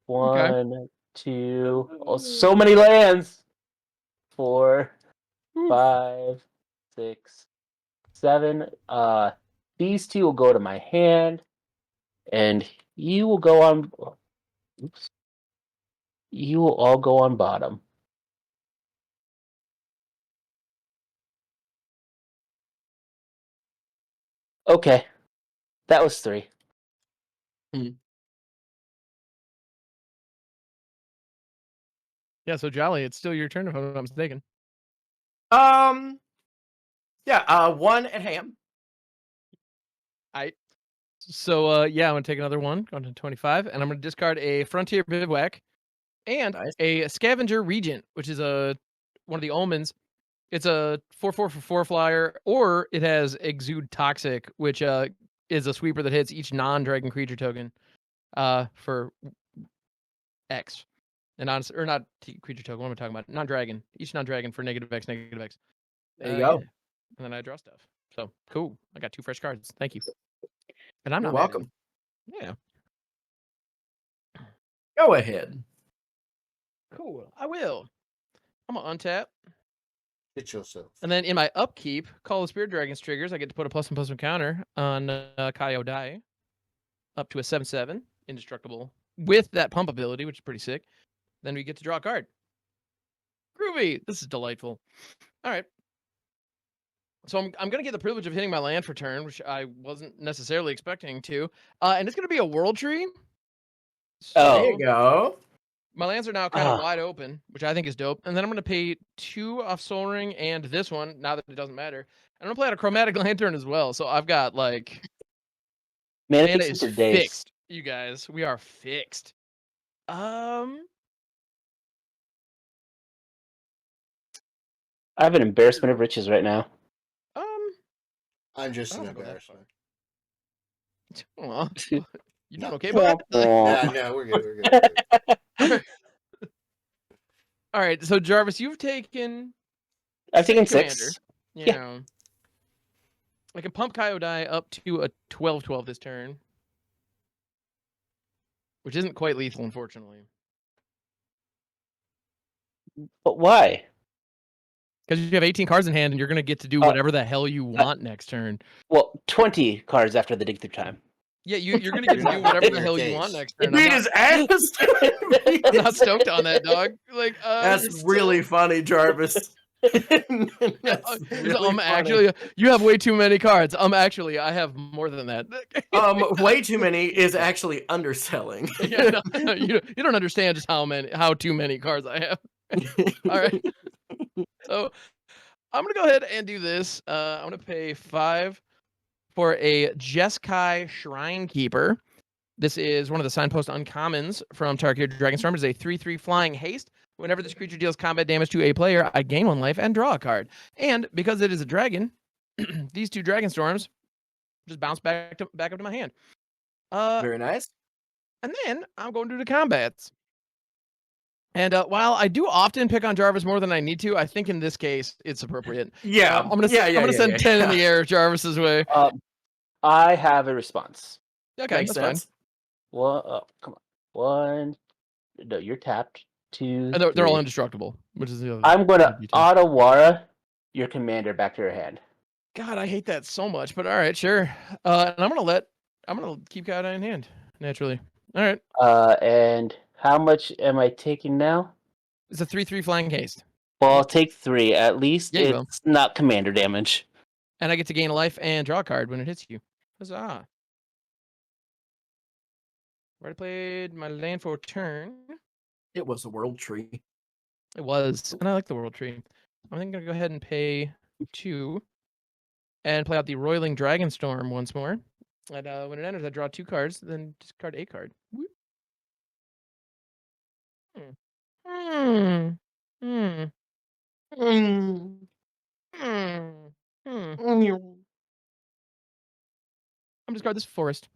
One, two. Oh, so many lands. 4, 5, 6, 7. These two will go to my hand, and you will go on. Oops. You will all go on bottom. Okay, that was 3. Yeah, so Jolly, it's still your turn if I'm not mistaken. Yeah, 1 at ham. So yeah, I'm gonna take another one, going to 25, and I'm gonna discard a Frontier Bivouac and Nice. a Scavenger Regent, which is one of the omens. It's a 4/4 for 4 flyer, or it has Exude Toxic, which is a sweeper that hits each non-dragon creature token for X. And or not creature token. What am I talking about? Non-dragon. Each non-dragon for -X, -X. There you go. Yeah. And then I draw stuff. So cool. I got 2 fresh cards. Thank you. And I'm You're not mad at welcome. you. Yeah. Go ahead. Cool. I will. I'm gonna untap. Hit yourself. And then in my upkeep, Call of Spirit Dragons triggers, I get to put a +1/+1 counter on Kyodai up to a 7/7, indestructible, with that pump ability, which is pretty sick. Then we get to draw a card. Groovy. This is delightful. All right. So I'm going to get the privilege of hitting my land for turn, which I wasn't necessarily expecting to. And it's going to be a World Tree. So Oh. There you go. my lands are now kind of wide open, which I think is dope. And then I'm going to pay 2 off Soul Ring and this one, now that it doesn't matter. And I'm going to play out a Chromatic Lantern as well. So I've got like... Man, Mana it is takes days. fixed, you guys. We are fixed. I have an embarrassment of riches right now. I'm just I an don't go that embarrassment. Aw, you doing No. okay, bud? Yeah, no, we're good. We're good. We're good. All right, so Jarvis, you've taken I've taken Commander. 6. Yeah. I can pump Kyodai up to a 12/12 this turn, which isn't quite lethal, unfortunately. But why? Because you have 18 cards in hand, and you're going to get to do whatever the hell you want next turn. Well, 20 cards after the dig through time. Yeah, you're going to get to do whatever the hell you want next turn. Beat his ass. I'm not stoked on that, dog. Like, That's really funny, Jarvis. That's really funny. actually, you have way too many cards. Actually, I have more than that. Way too many is actually underselling. Yeah, no, you don't understand just how too many cards I have. All right. So I'm gonna go ahead and do this. I'm gonna pay 5 for a Jeskai Shrine Keeper. This is one of the signpost uncommons from Tarkir Dragonstorm. It is a 3/3 flying haste. Whenever this creature deals combat damage to a player, I gain 1 life and draw a card. And because it is a dragon, these 2 Dragonstorms just bounce back up to my hand. Very nice. And then I'm going to do the combats. And while I do often pick on Jarvis more than I need to, I think in this case it's appropriate. Yeah. I'm gonna send 10 in the air Jarvis's way. I have a response. Okay, Makes that's sense. fine. Well, come on. 1. No, you're tapped. 2. And they're 3. all indestructible, which is the other. I'm going to Otawara your commander back to your hand. God, I hate that so much, but all right, sure. And I'm gonna keep Kyodai in hand naturally. All right. And how much am I taking now? It's a 3/3 flying haste. Well, I'll take 3. At least Yeah, you will. it's not commander damage. And I get to gain a life and draw a card when it hits you. Huzzah. Already played my land for a turn. It was a world tree. It was. And I like the World Tree. I'm going to go ahead and pay 2 and play out the Roiling Dragonstorm once more. And when it enters, I draw 2 cards, then discard a card. Whoop. I'm discard this forest.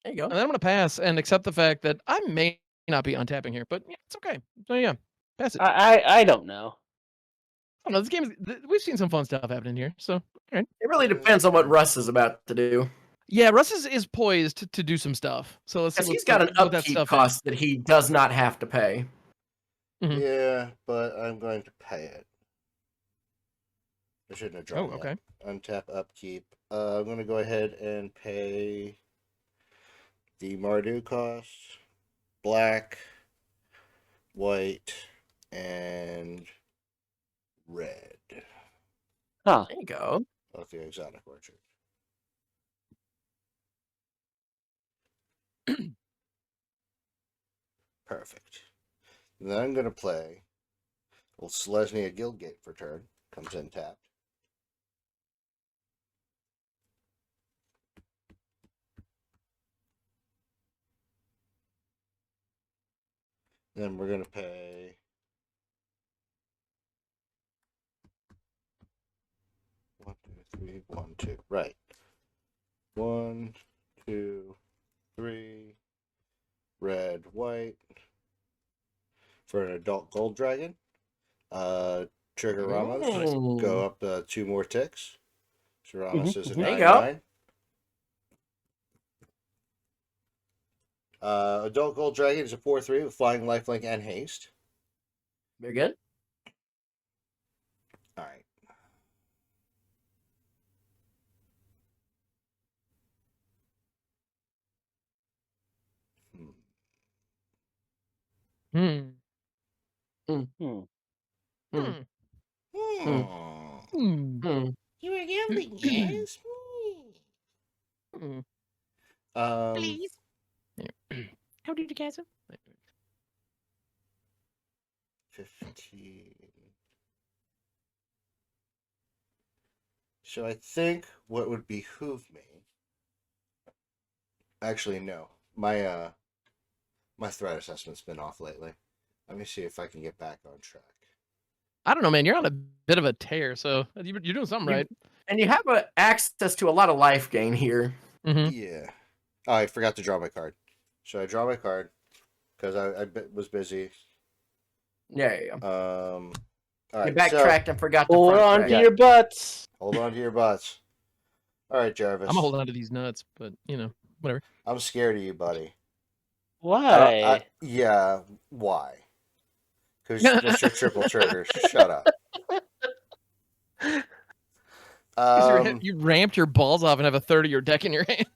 There you go. And then I'm going to pass and accept the fact that I may not be untapping here, but yeah, it's okay. So yeah, pass it. I don't know. I don't know. This game we've seen some fun stuff happening here. So, all right. It really depends on what Russ is about to do. Yeah, Russ is poised to do some stuff. So let's see. Because he's got an what that upkeep stuff cost that he does not have to pay. Mhm. Yeah, but I'm going to pay it. I shouldn't have drawn Oh, yet. okay. Untap upkeep. I'm going to go ahead and pay the Mardu cost. Black, white, and red. Huh. There you go. Of the exotic orchard. Perfect. And then I'm going to play Old Selesnya Guildgate for turn. Comes in tapped. Then we're going to pay 1, 2, 3, 1, 2. Right. 1, 2, 3. Red, white. For an adult gold dragon. Trigger Ramos. Ooh. Go up 2 more ticks. So Ramos is a There you 9/9. go. Adult gold dragon is a 4/3 with flying, lifelink, and haste. Very good. All right. Hmm. Hmm. Hmm. Hmm. Hmm. Hmm. Hmm. You were gambling, yes? Hmm. Um, How did you catch him? 15. So I think what would behoove me. Actually, no. My threat assessment's been off lately. Let me see if I can get back on track. I don't know, man. You're on a bit of a tear, so you're doing something right. And you have access to a lot of life gain here. Mm-hmm. Yeah. Oh, I forgot to draw my card. So I draw my card because I was busy. Yeah. All You right. backtracked and forgot to Hold front on track. to your butts. Hold on to your butts. All right, Jarvis. I'm gonna hold on to these nuts, but whatever. I'm scared of you, buddy. Why? Yeah. Why? Because Mr. Triple Triggers. Shut up. You ramped your balls off and have a third of your deck in your hand.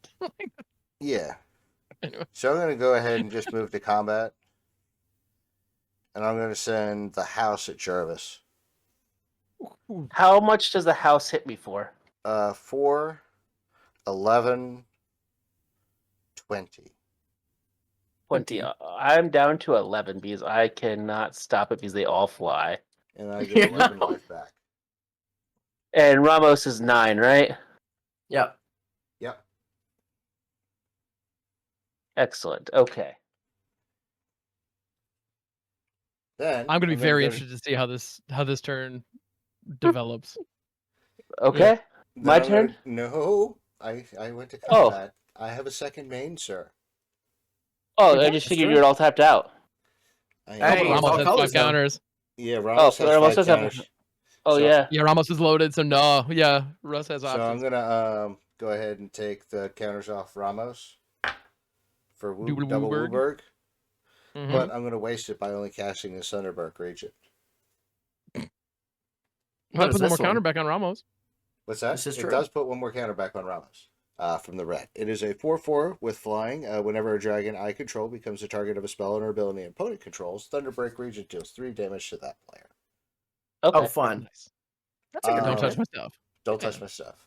Yeah. Anyway. So I'm going to go ahead and just move to combat. And I'm going to send the house at Jarvis. How much does the house hit me for? 4, 11, 20. 20. I'm down to 11 because I cannot stop it because they all fly. And I get 11 life back. And Ramos is 9, right? Yep. Yep. Excellent. Okay. Then I'm gonna be very go interested to see how this turn develops. Okay. My then turn? No. I went to Oh. combat. I have a second main, sir. Oh, Yeah, I just that's figured true. you were all tapped out. I Hey, am- it's Ramos all has colors, 5 though. counters. Yeah, Ramos has Ramos 5 does have- counters. Oh, So- yeah. Yeah, Ramos is loaded, so no. Yeah, Russ has So I'm options. gonna go ahead and take the counters off Ramos for Double double Wooberg. Wooberg, Mhm. but I'm gonna waste it by only casting the Sunderberg region. What Put is one more this one? counter back on Ramos. What's that? This is It true. does put one more counter back on Ramos from the red. It is a 4/4 with flying. Whenever a dragon I control becomes the target of a spell or ability an opponent controls, Thunderbreak region deals 3 damage to that player. Okay. Oh, fun. Nice. That's a good Don't touch idea. my stuff. Don't Yeah. touch my stuff.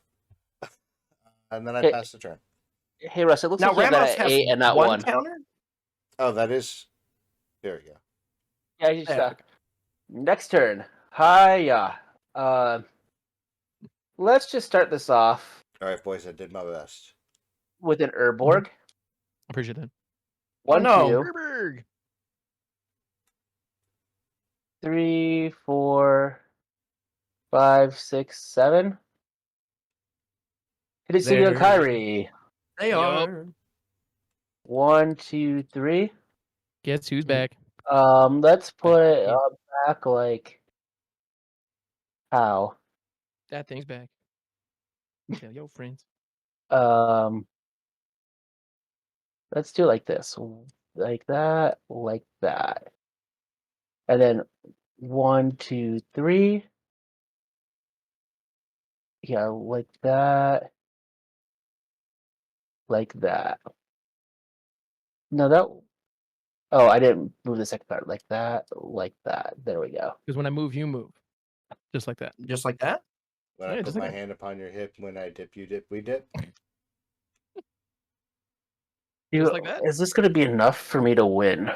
And then I Hey. pass the turn. Hey, Russ, it looks Now, like you have Ramos that has 8 and not 1. counter? Oh, that is. There we go. Yeah, you just, Yeah. next turn. Hiya. Let's just start this off All right, boys, I did my best. with an Urborg. Appreciate that. 1, no. 2, Urberg. 3, 4, 5, 6, 7. Hidetsugu and There. Kairi. They Yup. are. 1, 2, 3. Guess who's back? Let's put it Yeah. back like how? That thing's back. Tell your friends. let's do it like this. Like that, and then 1, 2, 3. Yeah, like that. Like that. No, that. Oh, I didn't move the second part. Like that. Like that. There we go. Because when I move, you move. Just like that. Just like that. When Yeah, I just put like my that. hand upon your hip, when I dip, you dip, we dip. Just like that? Is this going to be enough for me to win?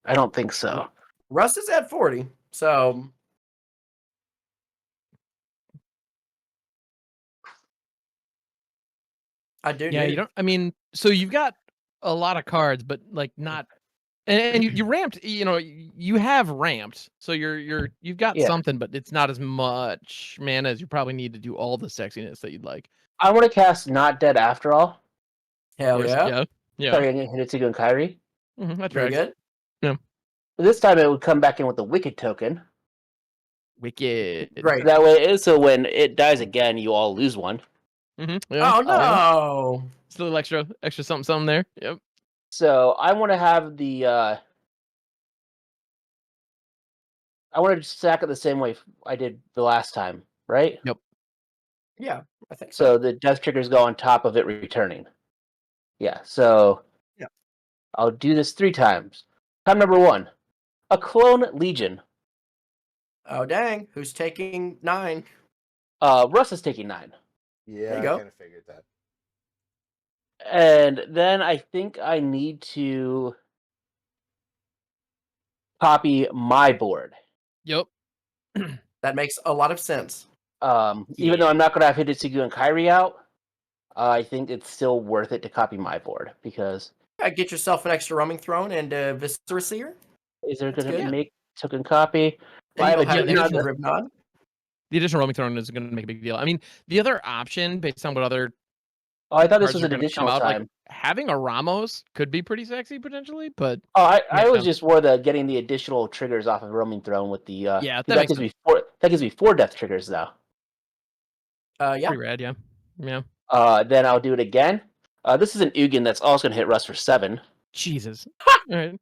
I don't think so. Russ is at 40, so I do. Yeah, you don't. I mean, so you've got a lot of cards, but like not. And you ramped. You know, you have ramped, so you've got Yeah. something, but it's not as much mana as you probably need to do all the sexiness that you'd like. I want to cast Not Dead After All. Hell Yes, yeah. yeah. Sorry, Hidetsugu and Kairi. That's Very right. good. This time it would come back in with the Wicked token. Wicked. Great. That way, so when it dies again, you all lose one. Yeah. Oh no. Still extra something there. Yep. So I want to have the. I want to stack it the same way I did the last time, right? Yep. Yeah, I think So so. the death triggers go on top of it returning. Yeah. So. Yeah. I'll do this 3 times. Time number 1, a Clone Legion. Oh dang, who's taking 9? Russ is taking 9. Yeah, There you I go. kind of figured that. And then I think I need to copy my board. Yep. That makes a lot of sense. Even though I'm not going to have Hidetsugu and Kairi out, I think it's still worth it to copy my board because Get yourself an extra roaming throne and a Viscera Seer. is there That's going to good. make token copy? And I have you'll a have an Juggernaut extra that- Ribnod. The additional roaming throne is going to make a big deal. I mean, the other option, based on what other Oh, I thought this cards was are an going to come additional out, time. like having a Ramos could be pretty sexy potentially, but Oh, I Yeah. was just wore the getting the additional triggers off of roaming throne with the yeah, that that makes gives sense. me 4 death triggers now. Yeah. Pretty rad, yeah. Yeah. Then I'll do it again. This is an Ugin that's also going to hit Russ for 7. Jesus. All right.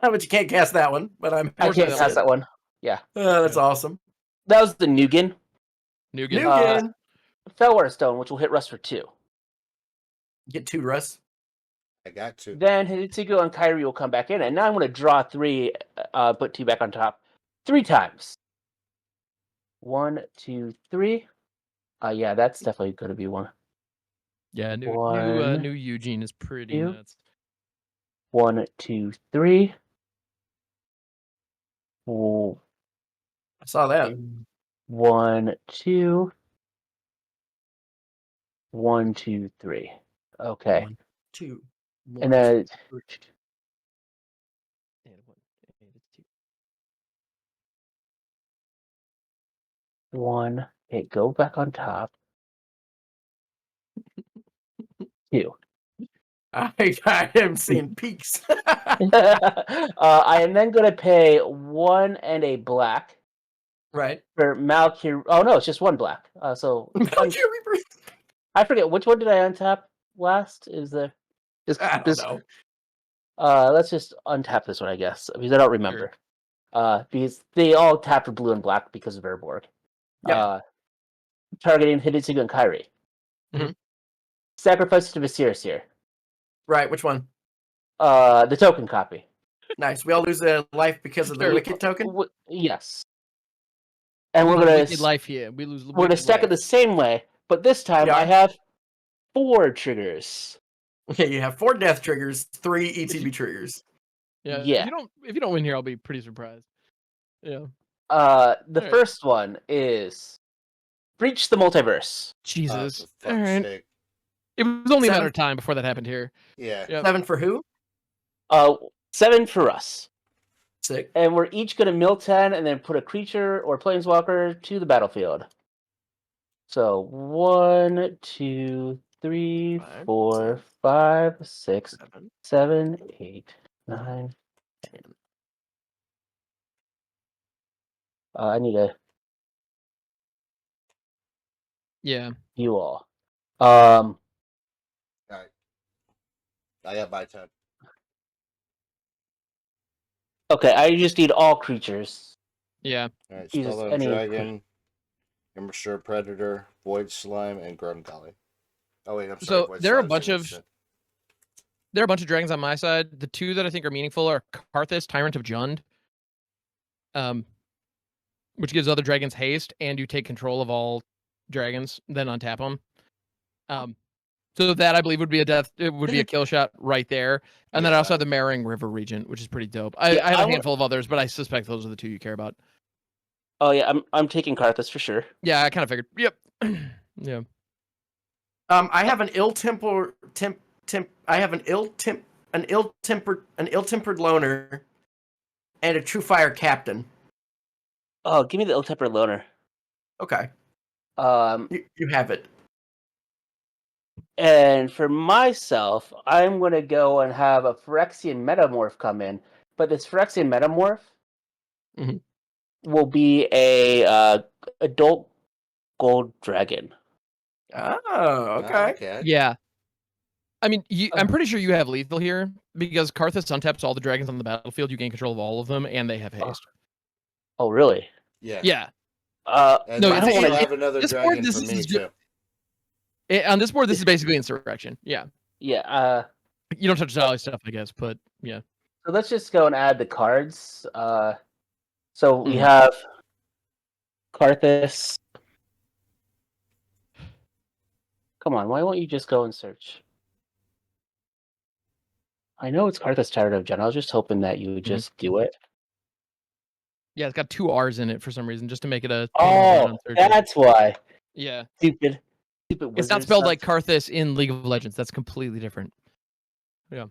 But you can't cast that one. But I'm. I can't Unfortunately, cast that one. Yeah, That's awesome. that was the Nugan. Nugan. Nugan. Fellware Stone, which will hit Russ for 2. Get 2, Russ. I got to. Then Hidetsugu and Kairi will come back in, and now I'm going to draw 3, put 2 back on top 3 times. 1, 2, 3. Yeah, that's definitely going to be one. Yeah, new One, Eugene is pretty 2. nuts. 1, 2, 3. Oh, I saw that. 1, 2. 1, 2, 3. Okay. 1, 2. And then 1. Okay, go back on top. 2. I am seeing peaks. I am then going to pay 1 and a black Right. for Malkyr. Oh no, it's just 1 black. So Valkyrie Reaper. I forget which one did I untap last. Is there? I don't know. Let's just untap this one, I guess, because I don't remember. Because they all tapped blue and black because of Airborg. Yeah. Targeting Hidetsugu and Kairi. Mhm. Sacrifice to Viscera here. Right. Which one? The token copy. Nice. We all lose a life because of the Sure. Wicked token. Yes. And We we're lose gonna wicked life here. We lose. we're gonna wicked stack it life. the same way, but this time Yeah. I have 4 triggers. Okay, you have 4 death triggers, 3 ETB triggers. Yeah. Yeah. If you don't win here, I'll be pretty surprised. Yeah. The Alright. first one is Breach the Multiverse. Jesus. For All fuck's right. sake. It was only a matter 7. of time before that happened here. Yeah. Yep. 7 for who? 7 for us. 6. And we're each gonna mill 10 and then put a creature or planeswalker to the battlefield. So 1, 2, 3, 5, 4, 5, 6, 7. 7, 8, 9, 10. I need to Yeah. view all. All right. I got my turn. Okay, I just need all creatures. Yeah. All right, Jesus, Spellbound any Dragon, Immature Predator, Void Slime, and Grungully. Oh wait, I'm sorry. So Void there are a Slime's bunch an of instant. dragons on my side. The two that I think are meaningful are Karthus, Tyrant of Jund, which gives other dragons haste, and you take control of all dragons, then untap them. So that I believe would be a death. It would be a kill shot right there. And then I also have the Marrying River Regent, which is pretty dope. I have a handful of others, but I suspect those are the two you care about. Oh yeah, I'm taking Karthus for sure. Yeah, I kind of figured. Yep. Yeah. I have an ill-tempered loner and a True Fire captain. Oh, give me the ill-tempered loner. Okay. You have it. And for myself, I'm gonna go and have a Phyrexian Metamorph come in, but this Phyrexian Metamorph Mhm. will be a adult gold dragon. Oh, okay. Yeah. I mean, I'm pretty sure you have lethal here because Karthus untaps all the dragons on the battlefield. You gain control of all of them, and they have haste. Oh, really? Yeah. Yeah. And No, I it's- still it- have another this board, dragon this for is me as too. good- on this board, this is basically insurrection. Yeah. Yeah. You don't touch Dolly stuff, I guess, but yeah. So let's just go and add the cards. So we Mhm. have Karthus. Come on, why won't you just go and search? I know it's Karthus Tyrant of Jund. I was just hoping that you would just do it. Yeah, it's got 2 R's in it for some reason, just to make it a. Oh, that's why. Yeah. Stupid It's not wizard spelled stuff. like Karthus in League of Legends. That's completely different. Yeah.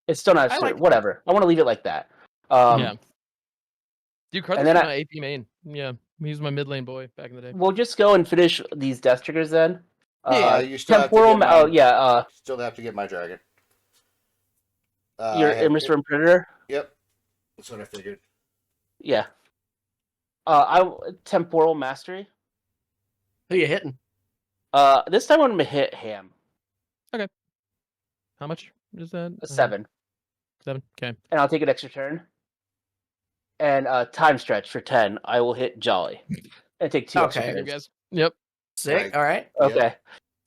It's still not I sure. like- Whatever. I want to leave it like that. Yeah. Dude, Karthus and was then my AP main. Yeah. He was my mid lane boy back in the day. We'll just go and finish these death triggers then. You still have to Temporal. get Oh my, yeah. still have to get my dragon. Your Mr. Predator. Yep. That's what I figured. Yeah. Temporal Mastery. Who you hitting? This time I'm gonna hit Ham. How much is that? A 7. 7. Okay. And I'll take an extra turn. And time stretch for 10. I will hit Jolly. And take 2 extra Okay. You turns. guys. Yep. Sick. Right. All right. Yep. Okay.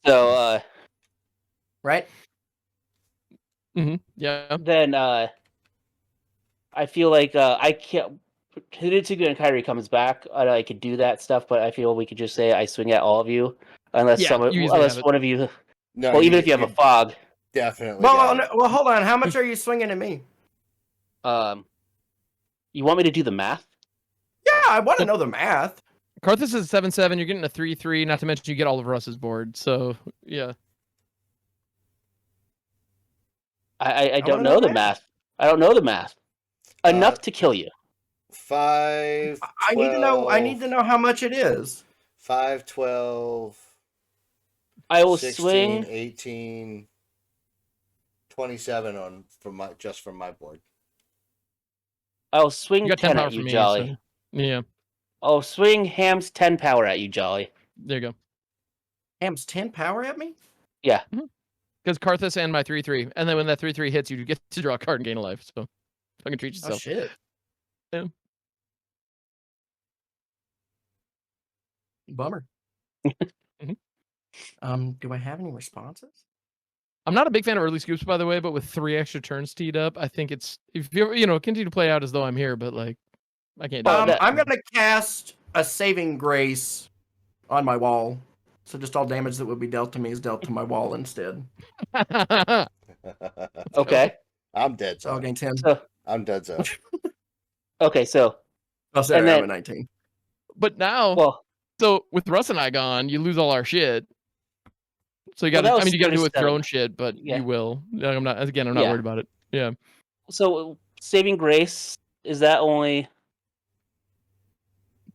So Right. Yeah. then I feel like I can't. Hidetsugu and Kairi comes back. I could do that stuff, but I feel we could just say I swing at all of you, unless Yeah, you usually have it. one of you. No, Well, even if you have a fog. definitely. Well, got it. well, hold on. How much are you swinging at me? You want me to do the math? Yeah, I want to know the math. Karthus is 7/7. You're getting a 3/3. Not to mention you get all of Russ's board. So yeah. I don't wanna know know the the math. I don't know the math. Enough to kill you. 5, 12, I need to know how much it is. 5, 12, I will 16, swing. 18, 27 from my board. I'll swing You got 10 10 power at for you, me. Jolly. So, yeah. I'll swing Ham's 10 power at you, Jolly. There you go. Ham's 10 power at me? Yeah. Because Karthus and my 3/3, and then when that 3/3 hits, you get to draw a card and gain a life. So fucking treat Oh, yourself. shit. Yeah. Bummer. Mhm. Do I have any responses? I'm not a big fan of early scoops, by the way, but with 3 extra turns teed up, I think it's if you continue to play out as though I'm here, but like I can't. Do it. I'm gonna cast a saving grace on my wall. So just all damage that would be dealt to me is dealt to my wall instead. Okay. I'm dead So I'll zone. gain 10. I'm dead zone. Okay, so. Oh, sorry, and then- I'm at 19. But now, Well, so with Russ and I gone, you lose all our shit. So you got that to. was I mean, you got to do it with your 37. own shit, but Yeah. you will. I'm not. Again, I'm not Yeah. worried about it. Yeah. so saving grace, is that only.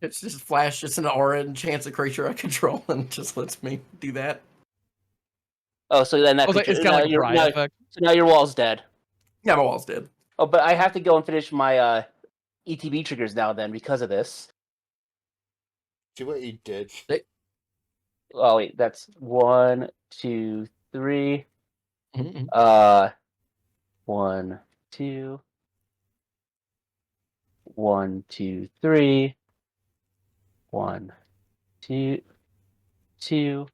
It's just flash, it's an aura and chance a creature I control and just lets me do that. Oh, so then that I was like, creature- it's got like a now, Pariah now, effect. so now your wall's dead. Yeah, my wall's dead. Oh, but I have to go and finish my ETB triggers now then because of this. See what you did. Oh wait, that's 1, 2, 3. Mhm. 1, 2. 1, 2, 3. 1, 2, 2.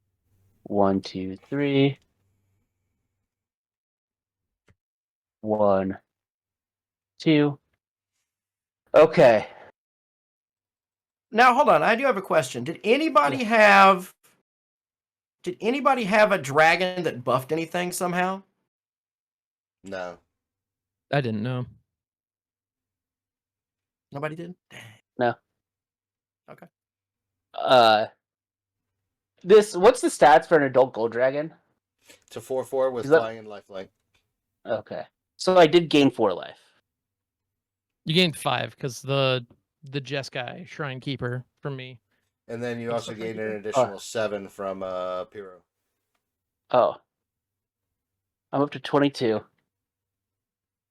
1, 2, 3. 1, 2. Okay. Now hold on, I do have a question. Did anybody have a dragon that buffed anything somehow? No. I didn't know. Nobody did? Dang. No. Okay. What's the stats for an adult gold dragon? It's a 4/4 with Is that- flying and lifelink. Okay. So I did gain 4 life. You gained 5 because the Jeskai Shrine Keeper from me. And then you What's also the gained an freaking- additional 7 from Piru. Oh. I'm up to 22.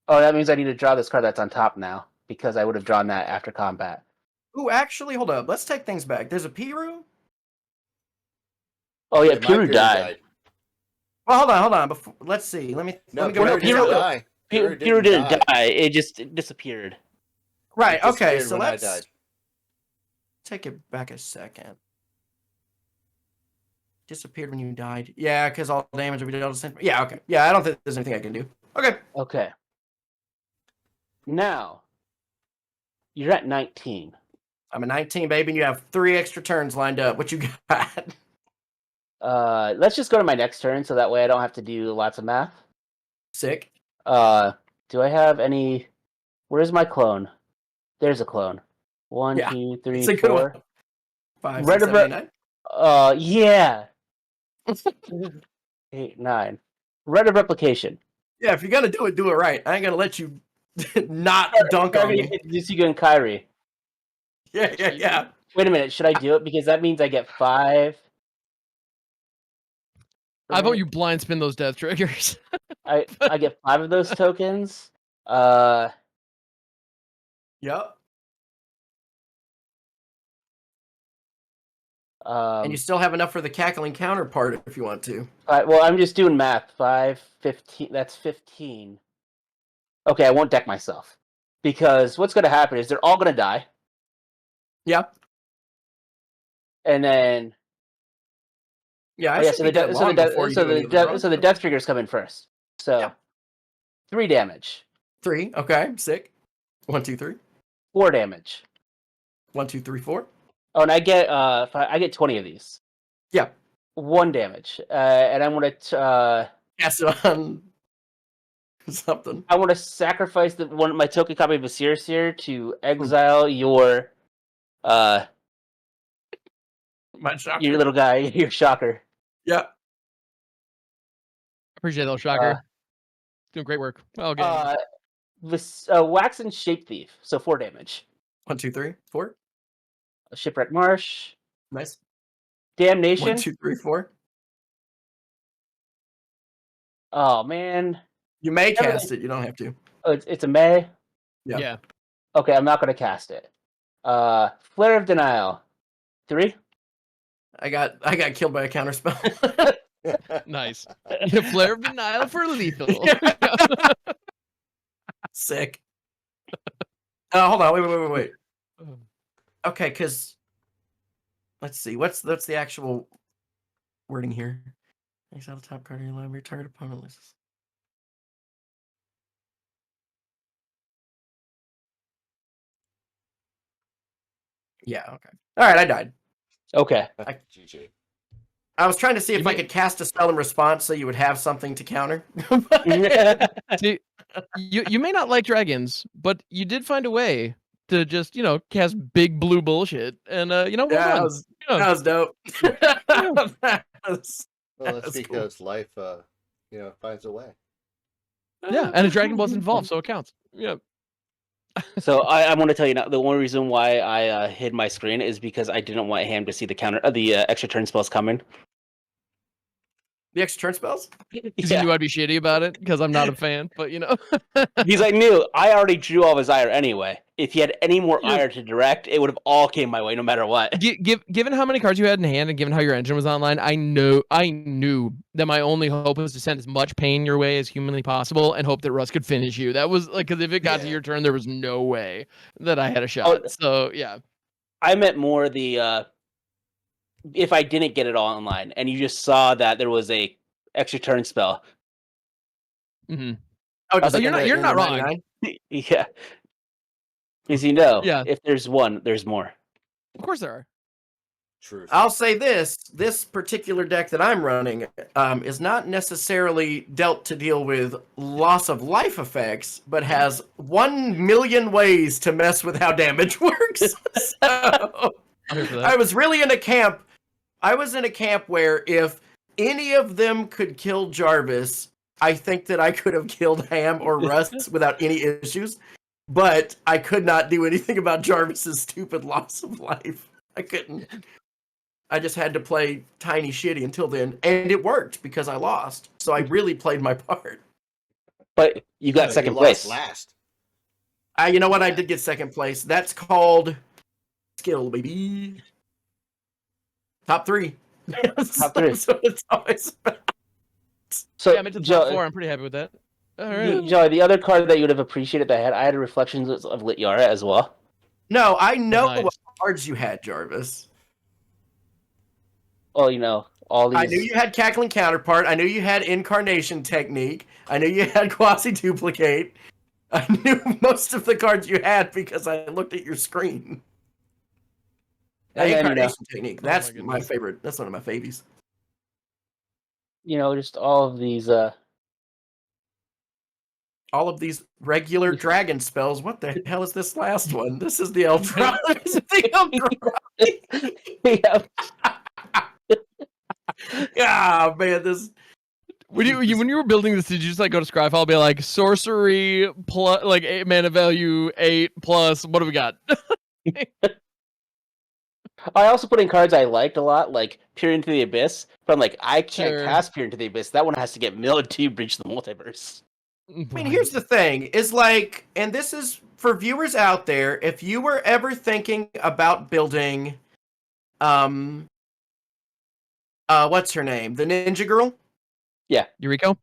Oh, that means I need to draw this card that's on top now, because I would have drawn that after combat. Ooh, actually, hold up. Let's take things back. There's a Piru. Oh yeah, my Piru died. Well, hold on. Let's see. Let me No, go Piru back to didn't the- die. Piru didn't die. It just disappeared. Right. It Okay. disappeared So when I let's died. take it back a second. Disappeared when you died. Yeah, because all damage will be dealt at the same. Yeah. Okay. Yeah. I don't think there's anything I can do. Okay. Okay. Now, you're at 19. I'm a 19, baby, and you have 3 extra turns lined up. What you got? Let's just go to my next turn, so that way I don't have to do lots of math. Sick. Do I have any? Where's my clone? There's a clone. 1, Yeah, 2, 3, It's a good 4. one. 5, Red 6, 7, 8, 9. Yeah. 8, 9. Red of replication. Yeah, if you're gonna do it right. I ain't gonna let you not dunk on me. Hidetsugu and Kairi. Yeah. Wait a minute, should I do it? Because that means I get 5. I vote you blind spin those death triggers. I get 5 of those tokens. Yep. And you still have enough for the cackling counterpart if you want to. Well, I'm just doing math. 5, 15. That's 15. Okay, I won't deck myself. Because what's going to happen is they're all going to die. Yeah. And then... Yeah, so the death triggers come in first. So, Yeah. 3 damage. 3. Okay, sick. 1, 2, 3. 4 damage. 1, 2, 3, 4. Oh, and I get 20 of these. Yeah. 1 damage. And I'm going to... Yes, on something. I want to sacrifice my token copy of Vasir's here to exile your My shocker. your little guy, your shocker. Yeah. Appreciate that, Shocker. Doing great work. Okay. Wax and Shape Thief, so 4 damage. 1, 2, 3, 4. Shipwreck Marsh. Nice. Damnation. 1, 2, 3, 4. Oh man. You may cast it. You don't have to. Oh, it's a May. Yeah. Okay, I'm not gonna cast it. Flare of Denial. 3. I got killed by a counter spell. Nice. Flare of Denial for lethal. Sick. Hold on. Wait. Okay, because let's see. What's the actual wording here? Exile the top card of your library. Target opponent lists. Yeah. Okay. All right. I died. Okay. GG. I was trying to see if I could cast a spell in response so you would have something to counter. See, you may not like dragons, but you did find a way to just, cast big blue bullshit. And, well Yeah, done. that was dope. Well, that's That's because life, finds a way. Yeah, and a dragon was involved, so it counts. Yeah. So I want to tell you now, the only reason why I hid my screen is because I didn't want him to see the extra turn spells coming. The extra turn spells? Because he knew I'd be shitty about it, because I'm not a fan, but you know. He's like, knew I already drew all of his ire anyway. If he had any more Yeah. ire to direct, it would have all came my way no matter what. Given how many cards you had in hand and given how your engine was online, I knew that my only hope was to send as much pain your way as humanly possible and hope that Russ could finish you. That was like, because if it got to your turn, there was no way that I had a shot. So yeah. I meant more the if I didn't get it all online and you just saw that there was a extra turn spell. Mm-hmm. Oh, I was like, you're not wrong. 99? Yeah. Because you know, Yeah. if there's one, there's more. Of course there are. Truth. I'll say this particular deck that I'm running is not necessarily dealt to deal with loss of life effects, but has 1,000,000 ways to mess with how damage works. So, I was really in a camp. I was in a camp where if any of them could kill Jarvis, I think that I could have killed Ham or Russ without any issues. But I could not do anything about Jarvis's stupid loss of life. I couldn't. I just had to play tiny shitty until then, and it worked because I lost. So I really played my part. But you got second place. Last. You know what? I did get second place. That's called skill, baby. Top 3. Top 3. So it's always. So yeah, I'm into the top 4. I'm pretty happy with that. All right. Joey, the other card that you would have appreciated that I had a Reflections of Lit Yara as well. No, I know Nice. what cards you had, Jarvis. Well, you know, all these. I knew you had Cackling Counterpart. I knew you had Incarnation Technique. I knew you had Quasi Duplicate. I knew most of the cards you had because I looked at your screen. And then, Incarnation Technique. Oh my That's goodness. my favorite. That's one of my favies. You know, just all of these. All of these regular dragon spells. What the hell is this last one? This is the Eldra. This is the Eldra. Ah, man, this. When you were building this, did you just like go to Scryfall and be like sorcery plus like 8 mana value 8 plus what do we got? I also put in cards I liked a lot, like Peer into the Abyss. But I'm like, I can't Sure. cast Peer into the Abyss. That one has to get milled to breach the multiverse. I mean, here's the thing: is like, and this is for viewers out there. If you were ever thinking about building, what's her name, the Ninja Girl? Eureka?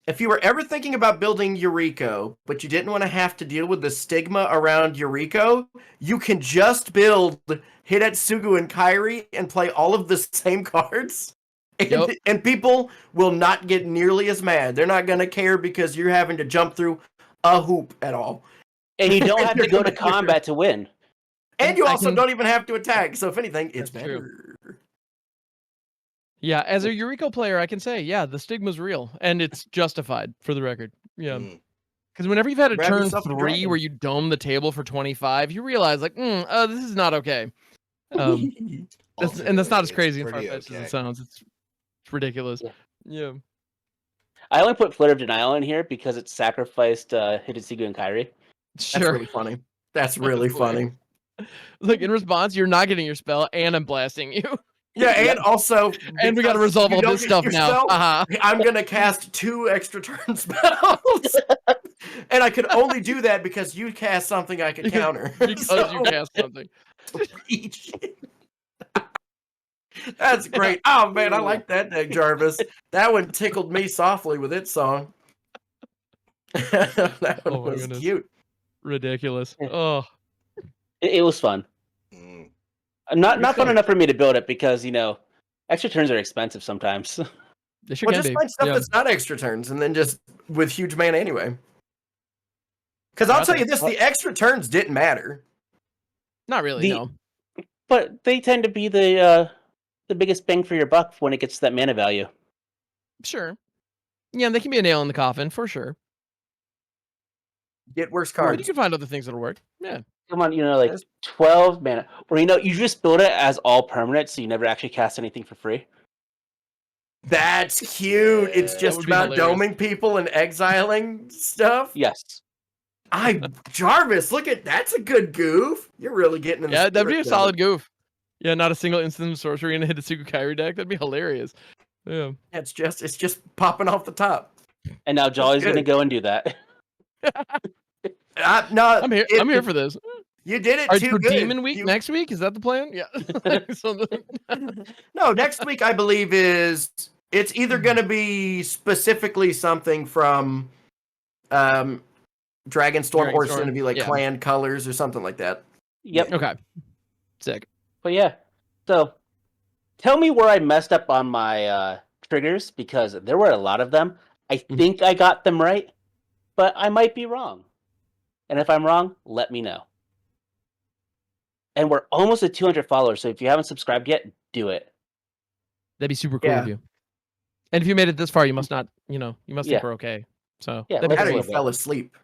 If you were ever thinking about building Eureka, but you didn't want to have to deal with the stigma around Eureka, you can just build Hidetsugu and Kairi and play all of the same cards. And, Yep. and people will not get nearly as mad. They're not going to care because you're having to jump through a hoop at all. And you don't have to go to combat to win. And you I also can- don't even have to attack. So if anything, it's That's true. better. Yeah, as a Eureka player, I can say, yeah, the stigma's real and it's justified for the record. Yeah. Mm. Because whenever you've had a Grab turn yourself a 3 dragon. where you dome the table for 25, you realize like, this is not okay. And that's not as Ultimately, crazy it's and pretty far-fetched as okay. it sounds. It's ridiculous. Yeah. Yeah. I only put Flitter of Denial in here because it sacrificed Hidetsugu and Kairi. That's Sure. really funny. That's really funny. Look, in response, you're not getting your spell, and I'm blasting you. Yeah, and also, And we got to because resolve you all don't this get stuff your now. spell, Uh-huh. I'm gonna cast 2 extra turn spells, and I could only do that because you cast something I could counter. Because you cast something. That's great. Oh man, I like that deck, Jarvis. That one tickled me softly with its song. That one Oh my was goodness. cute. Ridiculous. Yeah. Oh, It was fun. Mm. Not fun enough for me to build it because, you know, extra turns are expensive sometimes. they sure Well, can just be. find stuff Yeah. that's not extra turns, and then just with huge mana anyway. Because I'll tell you this: the extra turns didn't matter. Not really, The- no. But they tend to be the biggest bang for your buck when it gets to that mana value. Sure. Yeah, they can be a nail in the coffin, for sure. Get worse But you cards. can find other things that'll work. Yeah. Come on, you know, like Yes. 12 mana. Or, you know, you just build it as all permanent, so you never actually cast anything for free. That's cute. It's That just would be about hilarious. doming people and exiling stuff. Yes. Jarvis, look at that's a good goof. You're really getting in the Yeah, that'd be a spirit of solid it. goof. Yeah, not a single instant sorcery in a Hidetsugu Kairi deck. That'd be hilarious. Yeah. It's just popping off the top. And now Jolly's going to good. go and do that. No, I'm here. I'm here for this. You did it All right, too for good. Demon Week next week, is that the plan? Yeah. No, next week I believe it's either going to be specifically something from Dragonstorm, or it's going to be like clan colors or something like that. Yep. Okay. Sick. But yeah, so tell me where I messed up on my triggers, because there were a lot of them. I think I got them right, but I might be wrong. And if I'm wrong, let me know. And we're almost at 200 followers, so if you haven't subscribed yet, do it. That'd be super cool of you. And if you made it this far, you must not, you must think we're okay. So yeah, how do you fell asleep?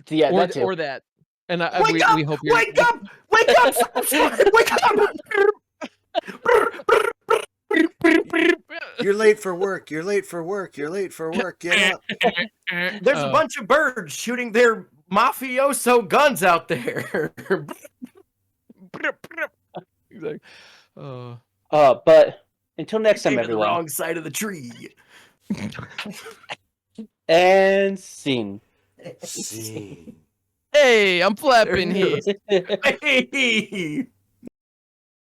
Yeah, or, that too. Or that. And we hope you're... Wake up! Wake up! Wake up! You're late for work. You're late for work. You're late for work. Get up. There's a bunch of birds shooting their mafioso guns out there. Exactly. But until next time, Came to everyone. the wrong side of the tree. And scene. Scene. Hey, I'm flapping here. Hey!